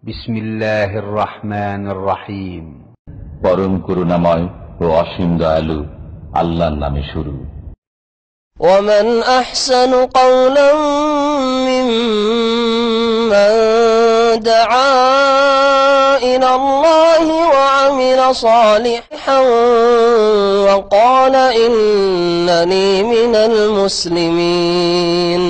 বিসমিল্লাহির রহমানির রহিম। পরম করুণাময় ও অসীম দয়ালু আল্লাহর নামে শুরু। ومن أحسن قولا ممن دعا إلى الله وعمل صالحا وقال إنني من المسلمين।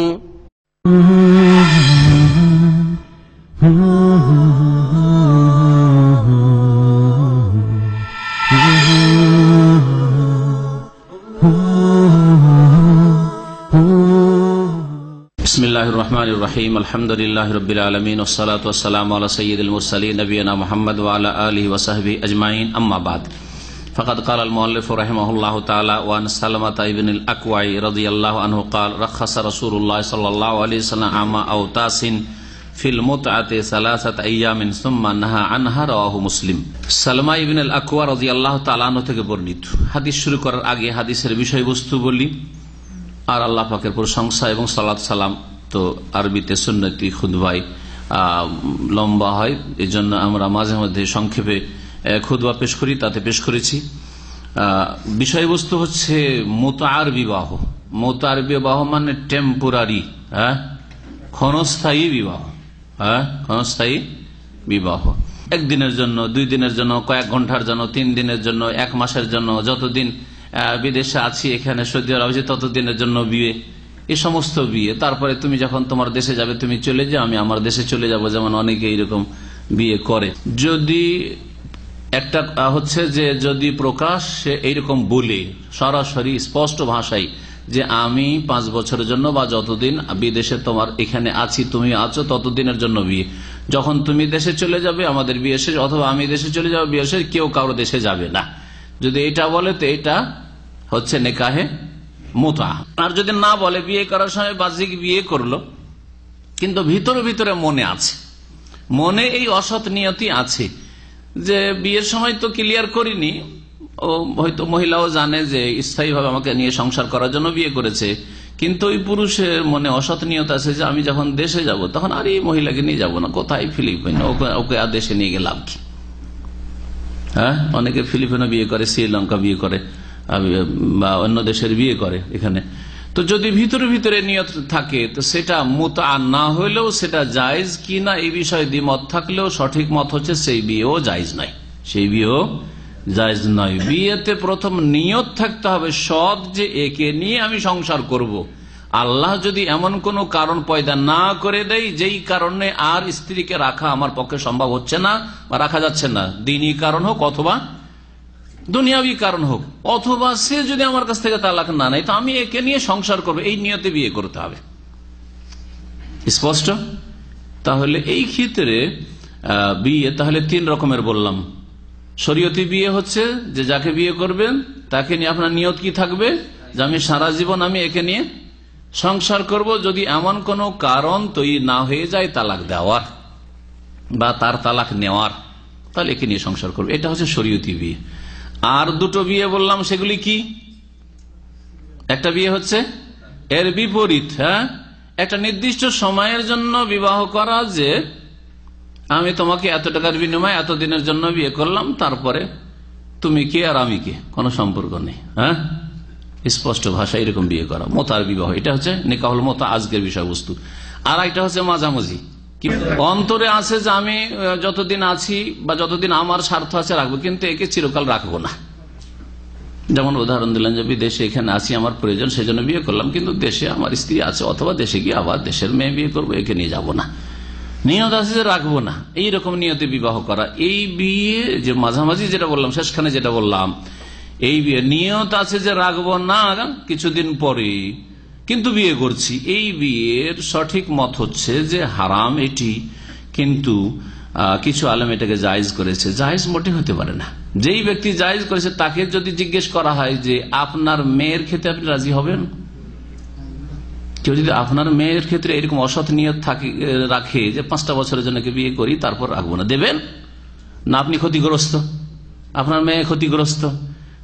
বিসমিল্লাহির রহমানির রহিম। আলহামদুলিল্লাহি রাব্বিল আলামিন ওয়াসসালাতু ওয়াসসালামু আলা সাইয়্যিদিল মুরসালিন নবিয়িনা মুহাম্মদ ওয়া আলা আলিহি ওয়া সাহবিহি আজমাইন, আম্মা বাদ। ফাকাদ ক্বালা আল মুআল্লিফু রাহিমাহুল্লাহু তাআলা ওয়া আন সালামাতা ইবনুল আকওয়াই রাদিয়াল্লাহু আনহু ক্বাল রাখাসা রাসূলুল্লাহ সাল্লাল্লাহু আলাইহি ওয়াসাল্লাম আমা আওতাসিন ফিল মুতআতি সালাসাত আইয়ামিন সুম্মা নাহা আনহা, রাওয়াহু মুসলিম। সালমা ইবনুল আকওয়া রাদিয়াল্লাহু তাআলা আনহু থেকে বর্ণিত। হাদিস শুরু করার আগে হাদিসের বিষয়বস্তু বলি, আর আল্লাহ পাকের প্রশংসা এবং সালাত সালাম তো আরবিতে সুন্নতি খুতবায় লম্বা হয়, এই জন্য আমরা মাঝে মধ্যে সংক্ষেপে খুতবা পেশ করি, তাতে পেশ করেছি। বিষয়বস্তু হচ্ছে মুতআর বিবাহ। মুতআর বিবাহ মানে টেম্পোরারি, ক্ষণস্থায়ী বিবাহ। ক্ষণস্থায়ী বিবাহ একদিনের জন্য, 2 দিনের জন্য, কয়েক ঘন্টার জন্য, 3 দিনের জন্য, 1 মাসের জন্য, যতদিন বিদেশে আছি এখানে সৌদি আরবে ততদিনের জন্য বিয়ে, এই সমস্ত বিয়ে। তারপরে তুমি যখন তোমার দেশে যাবে তুমি চলে যাও, আমি আমার দেশে চলে যাব, যেমন অনেকে এইরকম বিয়ে করে। যদি একটা হচ্ছে যে যদি প্রকাশ্যে এইরকম বলে সরাসরি স্পষ্ট ভাষায় যে আমি 5 বছরের জন্য বা যতদিন বিদেশে তোমার এখানে আছি তুমি আছো ততদিনের জন্য বিয়ে, যখন তুমি দেশে চলে যাবে আমাদের বিয়ে শেষ, অথবা আমি দেশে চলে যাবো বিয়ে শেষ, কেউ কারো দেশে যাবে না, যদি এটা বলে তো এটা হচ্ছে নেকাহে মুতা। আর যদি না বলে, বিয়ে করার সময় বাহ্যিক বিয়ে করলো কিন্তু ভিতরে ভিতরে মনে আছে, মনে এই অসৎ নিয়তি আছে যে বিয়ের সময় তো ক্লিয়ার করিনি, ও হয়তো মহিলাও জানে যে স্থায়ীভাবে আমাকে নিয়ে সংসার করার জন্য বিয়ে করেছে, কিন্তু ওই পুরুষের মনে অসৎ নিয়ত আছে যে আমি যখন দেশে যাব তখন আর এই মহিলাকে নিয়ে যাব না, কোথায় ফিলিপাইন, ওকে আর দেশে নিয়ে গেলাম কি। অনেকে ফিলিপিনো বিয়ে করে, শ্রীলঙ্কা বিয়ে করে, বা অন্য দেশের বিয়ে করে এখানে। তো যদি ভিতরে ভিতরে নিয়ত থাকে তো সেটা মুতা না হইলেও সেটা জায়েজ কিনা এই বিষয়ে দ্বিমত থাকলেও সঠিক মত হচ্ছে সেই বিয়েও জায়েজ নাই, সেই বিয়েও জায়েজ নয়। বিয়েতে প্রথম নিয়ত থাকতে হবে সৎ, যে একে নিয়ে আমি সংসার করব। আল্লাহ যদি এমন কোন কারণ পয়দা না করে দেয় যেই কারণে আর স্ত্রীকে রাখা আমার পক্ষে সম্ভব হচ্ছে না বা রাখা যাচ্ছে না, দ্বীনি কারণ হোক অথবা দুনিয়াবী কারণ হোক, অথবা সে যদি আমার কাছ থেকে তালাক না নেয় তো আমি একে নিয়ে সংসার করবো, এই নিয়তে বিয়ে করতে হবে। স্পষ্ট? তাহলে এই ক্ষেত্রে বিয়ে তাহলে 3 রকমের বললাম। শরীয়তি বিয়ে হচ্ছে যে যাকে বিয়ে করবেন তাকে নিয়ে আপনার নিয়ত কি থাকবে যে আমি সারা জীবন আমি একে নিয়ে সংসার করব, যদি এমন কোন কারণ তৈরি না হয়ে যায় তালাক দেওয়ার বা তার তালাক নেওয়ার, তাহলে একে নিয়ে সংসার করবে। এটা হচ্ছে শরীয়তি বিয়ে। আর 2টো বিয়ে বললাম, সেগুলি কি? একটা বিয়ে হচ্ছে এর বিপরীত, একটা নির্দিষ্ট সময়ের জন্য বিবাহ করা, যে আমি তোমাকে এত টাকার বিনিময়ে এত দিনের জন্য বিয়ে করলাম, তারপরে তুমি কে আর আমি কে, কোনো সম্পর্ক নেই। স্পষ্ট ভাষা এরকম বিয়ে করা মোতার বিবাহ, এটা হচ্ছে নিকাহুল মোতা আজকের বিষয়বস্তু। আর একটা হচ্ছে মাঝামাঝি, অন্তরে আছে যে আমি যতদিন আছি বা যতদিন আমার স্বার্থ আছে রাখবো, কিন্তু একে চিরকাল রাখবো না। যেমন উদাহরণ দিলেন যে বিদেশে এখানে আছি, আমার প্রয়োজন সেজন্য বিয়ে করলাম, কিন্তু দেশে আমার স্ত্রী আছে, অথবা দেশে গিয়ে আবার দেশের মেয়ে বিয়ে করবো, একে নিয়ে যাব না, নিয়ত আছে যে রাখবো না, এইরকম নিয়তে বিবাহ করা। এই বিয়ে যে মাঝামাঝি যেটা বললাম, শেষখানে যেটা বললাম, এই বিয়ে নিয়ত আছে যে রাখবো না কিছুদিন পরে কিন্তু বিয়ে করছি, এই বিয়ের সঠিক মত হচ্ছে যে হারাম এটি, কিন্তু কিছু আলেম এটাকে জায়েজ করেছে। জায়েজ মোটে হতে পারে না। যেই ব্যক্তি জায়েজ করেছে তাকে যদি জিজ্ঞেস করা হয় যে আপনার মেয়ের ক্ষেত্রে আপনি রাজি হবেন, কেউ যদি আপনার মেয়ের ক্ষেত্রে এরকম অসৎ নিয়ত রাখে যে 5টা বছরের জন্য বিয়ে করি তারপর রাখবো না, দেবেন না? আপনি ক্ষতিগ্রস্ত, আপনার মেয়ে ক্ষতিগ্রস্ত।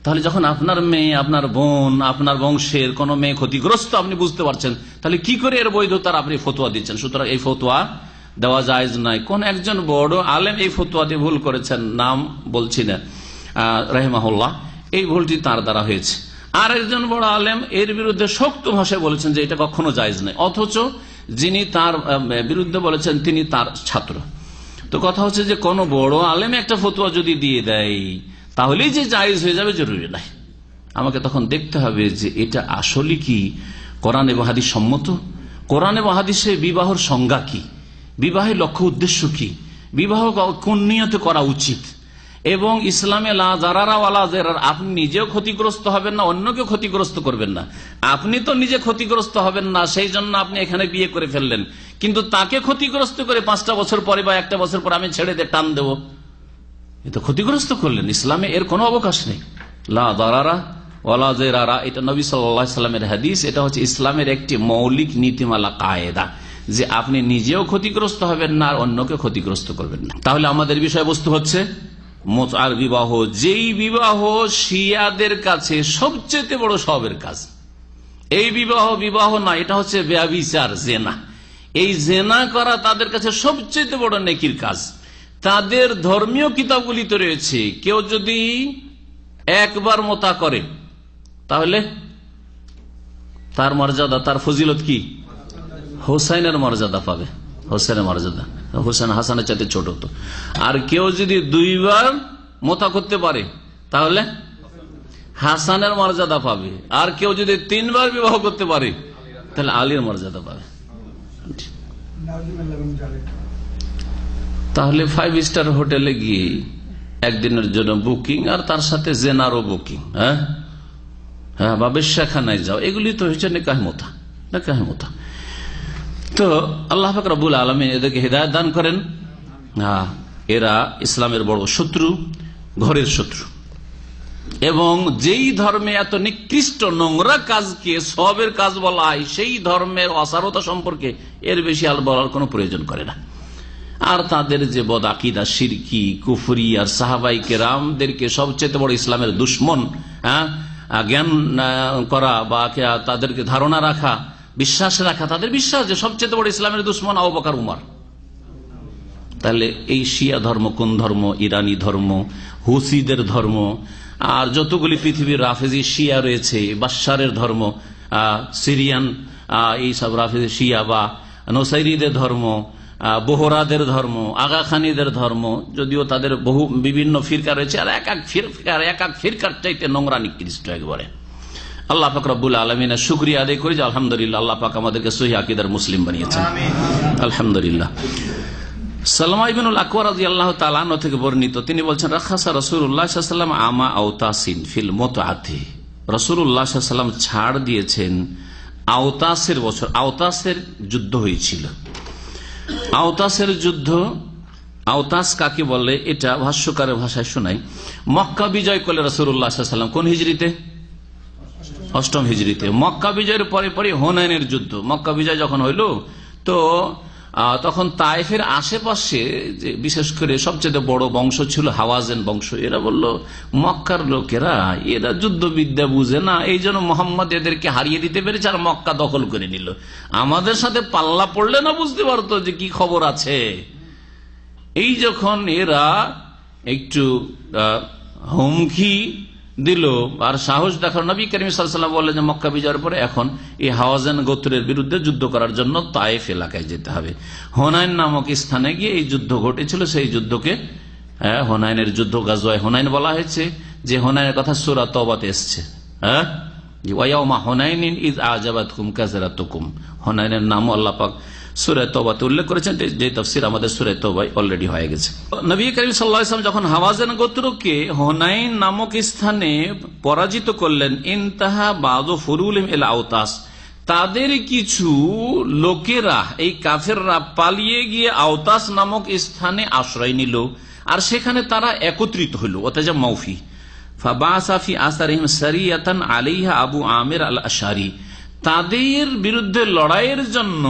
তাহলে যখন আপনার মেয়ে, আপনার বোন, আপনার বংশের কোন মেয়ে ক্ষতিগ্রস্ত আপনি বুঝতে পারছেন, তাহলে কি করে এর বৈধতার আপনি ফতোয়া দিচ্ছেন? সুতরাং এই ফতোয়া দেওয়া জায়েজ নাই। কোন একজন বড় আলেম এই ফতোয়াতে ভুল করেছেন, নাম বলছি না, রাহিমাহুল্লাহ, এই ভুলটি তার দ্বারা হয়েছে। আর একজন বড় আলেম এর বিরুদ্ধে শক্ত ভাষায় বলেছেন যে এটা কখনো জায়েজ নাই, অথচ যিনি তার বিরুদ্ধে বলেছেন তিনি তার ছাত্র। তো কথা হচ্ছে যে কোন বড় আলেম একটা ফতোয়া যদি দিয়ে দেয় তাহলেই যে জায়েজ হয়ে যাবে জরুরি নাই। আমাকে তখন দেখতে হবে যে এটা আসলে কি কোরআন এবং হাদিস সম্মত। কোরআন এবং হাদিসে বিবাহের সংজ্ঞা কি, বিবাহের লক্ষ্য উদ্দেশ্য কি, বিবাহ কোন নিয়তে করা উচিত, এবং ইসলামে লা যারারা ওয়ালা যারার, আপনি নিজেও ক্ষতিগ্রস্ত হবেন না, অন্যকে ক্ষতিগ্রস্ত করবেন না। আপনি তো নিজে ক্ষতিগ্রস্ত হবেন না, সেই জন্য আপনি এখানে বিয়ে করে ফেললেন, কিন্তু তাকে ক্ষতিগ্রস্ত করে 5টা বছর পরে বা 1টা বছর পর আমি ছেড়ে দিয়ে টান দেবো, এ তো ক্ষতিগ্রস্ত করলেন। ইসলামে এর কোনো অবকাশ নেই। লা যারারা ওয়ালা যারারা, এটা নবী সাল্লাল্লাহু আলাইহি সাল্লামের হাদিস। এটা হচ্ছে ইসলামের একটি মৌলিক নীতিমালা, কায়েদা, যে আপনি নিজেও ক্ষতিগ্রস্ত হবেন না আর অন্যকে ক্ষতিগ্রস্ত করবেন না। তাহলে আমাদের বিষয়বস্তু হচ্ছে মুতআর বিবাহ, যেই বিবাহ শিয়াদের কাছে সবচেয়ে বড় সওয়াবের কাজ। এই বিবাহ না, এটা হচ্ছে ব্যভিচার, জেনা। এই জেনা করা তাদের কাছে সবচেয়ে বড় নেকির কাজ। তাদের ধর্মীয় কিতাবগুলিতে রয়েছে কেউ যদি একবার মোতা করে তাহলে তার মর্যাদা, তার ফজিলত কি? হোসাইনের মর্যাদা পাবে, হোসেনের মর্যাদা। হোসেন হাসানের চাইতে ছোট হতো। আর কেউ যদি 2বার মোতা করতে পারে তাহলে হাসানের মর্যাদা পাবে। আর কেউ যদি 3বার বিবাহ করতে পারে তাহলে আলীর মর্যাদা পাবে। তাহলে 5 স্টার হোটেলে গিয়ে একদিনের জন্য বুকিং, আর তার সাথে জেনারও বুকিং, হ্যাঁ, বা বেশ্যাখানায় যাও, এগুলি তো হচ্ছে নেকাহ মোতা, নেকাহ মোতা। তো আল্লাহ পাক রব্বুল আলামিন এদেরকে হিদায়াত দান করেন। এরা ইসলামের বড় শত্রু, ঘরের শত্রু, এবং যেই ধর্মে এত নিকৃষ্ট নোংরা কাজকে সওয়াবের কাজ বলা হয়, সেই ধর্মের অসারতা সম্পর্কে এর বেশি আর বলার কোনো প্রয়োজন করে না। আর তাদের যে বদ আকীদা, শিরকি, কুফরি, আর সাহাবাই কেরামদেরকে সবচেয়ে বড় ইসলামের দুশ্মন জ্ঞান করা বা তাদেরকে ধারণা রাখা, বিশ্বাস রাখা, তাদের বিশ্বাস যে সবচেয়ে বড় ইসলামের দুশ্মন আবু বকর উমর। তাহলে এই শিয়া ধর্ম কোন ধর্ম? ইরানি ধর্ম, হুসিদের ধর্ম, আর যতগুলি পৃথিবীর রাফেজি শিয়া রয়েছে, বাশারের ধর্ম, সিরিয়ান এইসব রাফেজি শিয়া বা নোসাইরিদের ধর্ম, বোহরাদের ধর্ম, আগা খানিদের ধর্ম, যদিও তাদের বহু বিভিন্ন ফিরকা রয়েছে, আর এক এক ফিরকার চাইতে নোংরা নিকৃষ্ট একবারে। আল্লাহ পাক রব্বুল আলামিনের শুকরিয়া আদায় করি যে আলহামদুলিল্লাহ আল্লাহ পাক আমাদেরকে সহিহ আকীদার মুসলিম বানিয়েছেন, আলহামদুলিল্লাহ। সালমা ইবনুল আকওয়া রাদিয়াল্লাহু তাআলা আনহু থেকে বর্ণিত, তিনি বলছেন, রাখাসা রাসূলুল্লাহ সাল্লাল্লাহু আলাইহি ওয়াসাল্লাম আমা আওতাসিন ফিল মুতআতি। রাসূলুল্লাহ সাল্লাল্লাহু আলাইহি ওয়াসাল্লাম ছাড় দিয়েছেন আওতাসের বছর। আওতাসের যুদ্ধ হয়েছিল। আওতাসের যুদ্ধ, আওতাস কাকে বলে এটা ভাষ্যকারের ভাষায় শোনাই। মক্কা বিজয় করলে রাসূলুল্লাহ সাল্লাল্লাহু আলাইহি ওয়াসাল্লাম কোন হিজরিতে? 8ম হিজরিতে। মক্কা বিজয়ের পরে পরে হুনাইনের যুদ্ধ। মক্কা বিজয় যখন হইল তো তখন তায়েফের আশেপাশে যে বিশেষ করে সবচেয়ে বড় বংশ ছিল হাওয়াজেন বংশ। এরা বলল মক্কার লোকেরা, এরা যুদ্ধবিদ্যা বুঝে না, এই জন্য মোহাম্মদ এদেরকে হারিয়ে দিতে পেরেছে আর মক্কা দখল করে নিল। আমাদের সাথে পাল্লা পড়লে না বুঝতে পারতো যে কি খবর আছে। এই যখন এরা একটু হুমকি দিল আর সাহস দেখার, নবী করিম সাল্লাল্লাহু আলাইহি ওয়াসাল্লাম বললেন যে মক্কা বিজয়ের পরে এখন এই হাওয়াজান গোত্রের বিরুদ্ধে যুদ্ধ করার জন্য তায়েফ এলাকায় যেতে হবে। হুনাইন নামক স্থানে গিয়ে এই যুদ্ধ ঘটেছিল। সেই যুদ্ধকে হুনাইনের যুদ্ধ, গাজওয়ায়ে হুনাইন বলা হয়েছে, যে হুনাইনের কথা সূরা তওবাতে এসেছে। ওয়া ইয়াউমা হুনাইনিন ইয আ'জাবাতকুম কাসরাতুকুম। হুনাইনের নাম আল্লাহ পাক সূরা তওবাতে উল্লেখ করেছেন, যে তাফসীর আমাদের সূরা তওবায় অলরেডি হয়ে গেছে। নবী করিম সাল্লাল্লাহু আলাইহি ওয়াসাল্লাম যখন হাওয়াজান গোত্রকে হুনাইন নামক স্থানে পরাজিত করলেন, ইনতাহা বাযু ফুরুলিম ইলা আওতাস, তাদের কিছু লোকেরা, এই কাফেররা পালিয়ে গিয়ে আওতাস নামক স্থানে আশ্রয় নিল, আর সেখানে তারা একত্রিত হইল। ওয়াতাজা মাউফি ফাবাসা ফি আসারিহিম সারিয়াতান আলাইহা আবু আমির আল আশআরি। তাদের বিরুদ্ধে লড়াইয়ের জন্য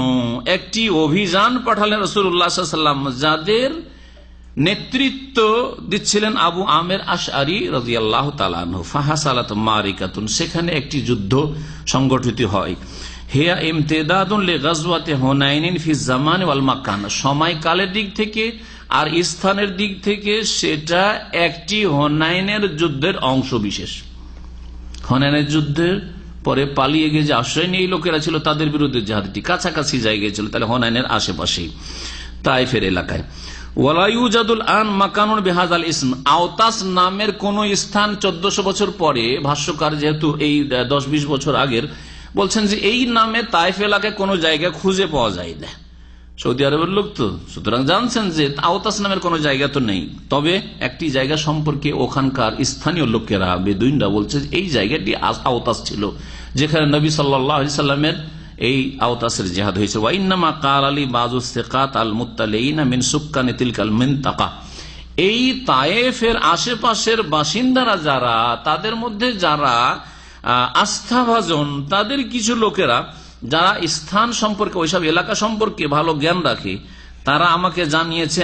একটি অভিযান পাঠালেন রাসূলুল্লাহ সাল্লাল্লাহু আলাইহি ওয়াসাল্লাম, যাদের নেতৃত্ব দিচ্ছিলেন আবু আমির আশআরি রাদিয়াল্লাহু তাআলা আনহু। ফাহাসালাত মারিকাতুন, সেখানে একটি যুদ্ধ সংগঠিত হয়। হিয়া ইমতিদাদুন লিগাজওয়াতি হুনাইন ফি জামান ওয়াল মাকান, সময়কালের দিক থেকে আর স্থানের দিক থেকে সেটা একটি হুনাইনের যুদ্ধের অংশ বিশেষ। হুনাইনের যুদ্ধের পরে পালিয়ে গিয়ে যে আশ্রয় নিয়ে লোকেরা ছিল তাদের বিরুদ্ধে জিহাদটি কাছাকাছি জায়গায় ছিল, তাহলে হুনাইনের আশেপাশেই তাইফের এলাকায়। ওয়ালা ইউজাদুল আন মাকানুন বিহাযাল ইসম, আওতাস নামের কোন স্থান 1400 বছর পরে, ভাষ্যকার যেহেতু এই 10-20 বছর আগের, বলছেন যে এই নামে তাইফ এলাকায় কোন জায়গা খুঁজে পাওয়া যায় না। সৌদি আরবের লোক তো, সুতরাং জানছেন যে আওতাস নামের কোন জায়গা তো নেই। তবে একটি জায়গা সম্পর্কে ওখানকার স্থানীয় লোকেরা, বেদুইনরা বলছে এই জায়গাটি আওতাস ছিল, যেখানে নবী সাল্লাল্লাহু আলাইহি সাল্লামের এই আওতাসের জিহাদ হয়েছে। ওয়াইন্নামা ক্বাল আলী বাযু সিকাত আল মুত্তালিনা মিন সুক্কানি তিলকাল মিনতাকা, এই তায়েফের আশেপাশের বাসিন্দারা যারা, তাদের মধ্যে যারা আস্থাভাজন, তাদের কিছু লোকেরা যারা স্থান সম্পর্কে, ওইসব এলাকা সম্পর্কে ভালো জ্ঞান রাখে, তারা আমাকে জানিয়েছে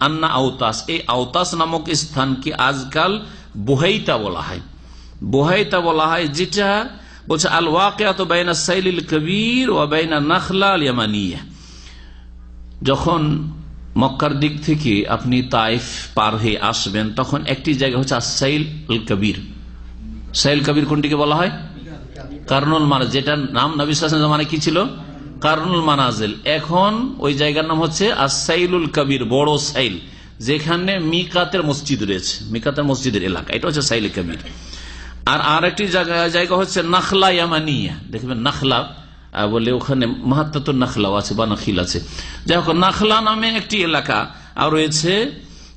আন্না আওতাস, এই আওতাস নামক স্থানকে আজকাল বুহাইতা বলা হয়। বুহাইতা বলা হয়, যেটা বলছে আল ওয়াকিআতু বাইনা সাইলিল কবির ওয়া বাইনা নাখলা আল ইয়ামানিয়া। যখন মক্কার দিক থেকে আপনি তাইফ পার হয়ে আসবেন, তখন একটি জায়গা হচ্ছে আসাইল আল কবির। সাইল কবির কোনটিকে বলা হয়? কারনুল মানাজিল, যেটার নাম নবী সাল্লাল্লাহু আলাইহি ওয়াসাল্লাম মানে কি ছিল? কারনুল মানাজিল। এখন ওই জায়গার নাম হচ্ছে আসাইলুল কবির, বড় সাইল, যেখানে মিকাতের মসজিদ রয়েছে, মিকাতের মসজিদের এলাকা, এটা হচ্ছে সাইল কবির। আর আরেকটি জায়গা হচ্ছে নাখলা ইয়ামানিয়া, দেখবেন নাখলা বলে ওখানে মাহাত্তাতুন নাখলাও আছে বা নাখিল আছে। যাই হোক, নাখলা নামে একটি এলাকা আর রয়েছে,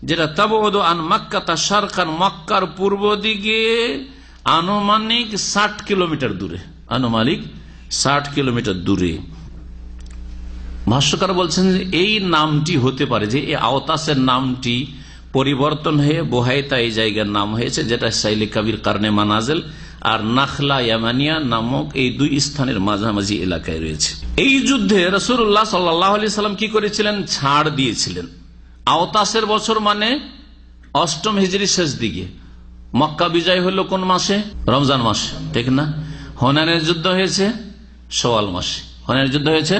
যেটা তাবউদু আন মাক্কাতা শারকান, মক্কার পূর্ব দিকে আনুমানিক 60 কিলোমিটার দূরে, আনুমানিক 60 কিলোমিটার দূরে। ভাষ্যকার বলছেন যে এই নামটি হতে পারে, যে এই আওতাসের নামটি পরিবর্তন হয়ে বুহাইতা এই জায়গার নাম হয়েছে, যেটা সাইলে কবির কারনে মানাজিল আর নাখলা ইয়ামানিয়া নামক এই দুই স্থানের মাঝামাঝি এলাকায় রয়েছে। এই যুদ্ধে রাসূলুল্লাহ সাল্লাল্লাহু আলাইহি সাল্লাম কি করেছিলেন? ছাড় দিয়েছিলেন। আওতাসের বছর মানে 8ম হিজরির শেষ দিকে। মক্কা বিজয় হলো কোন মাসে? রমজান মাসে, ঠিক না? হুনাইনের যুদ্ধ হয়েছে শাওয়াল মাসে, হুনাইনের যুদ্ধ হয়েছে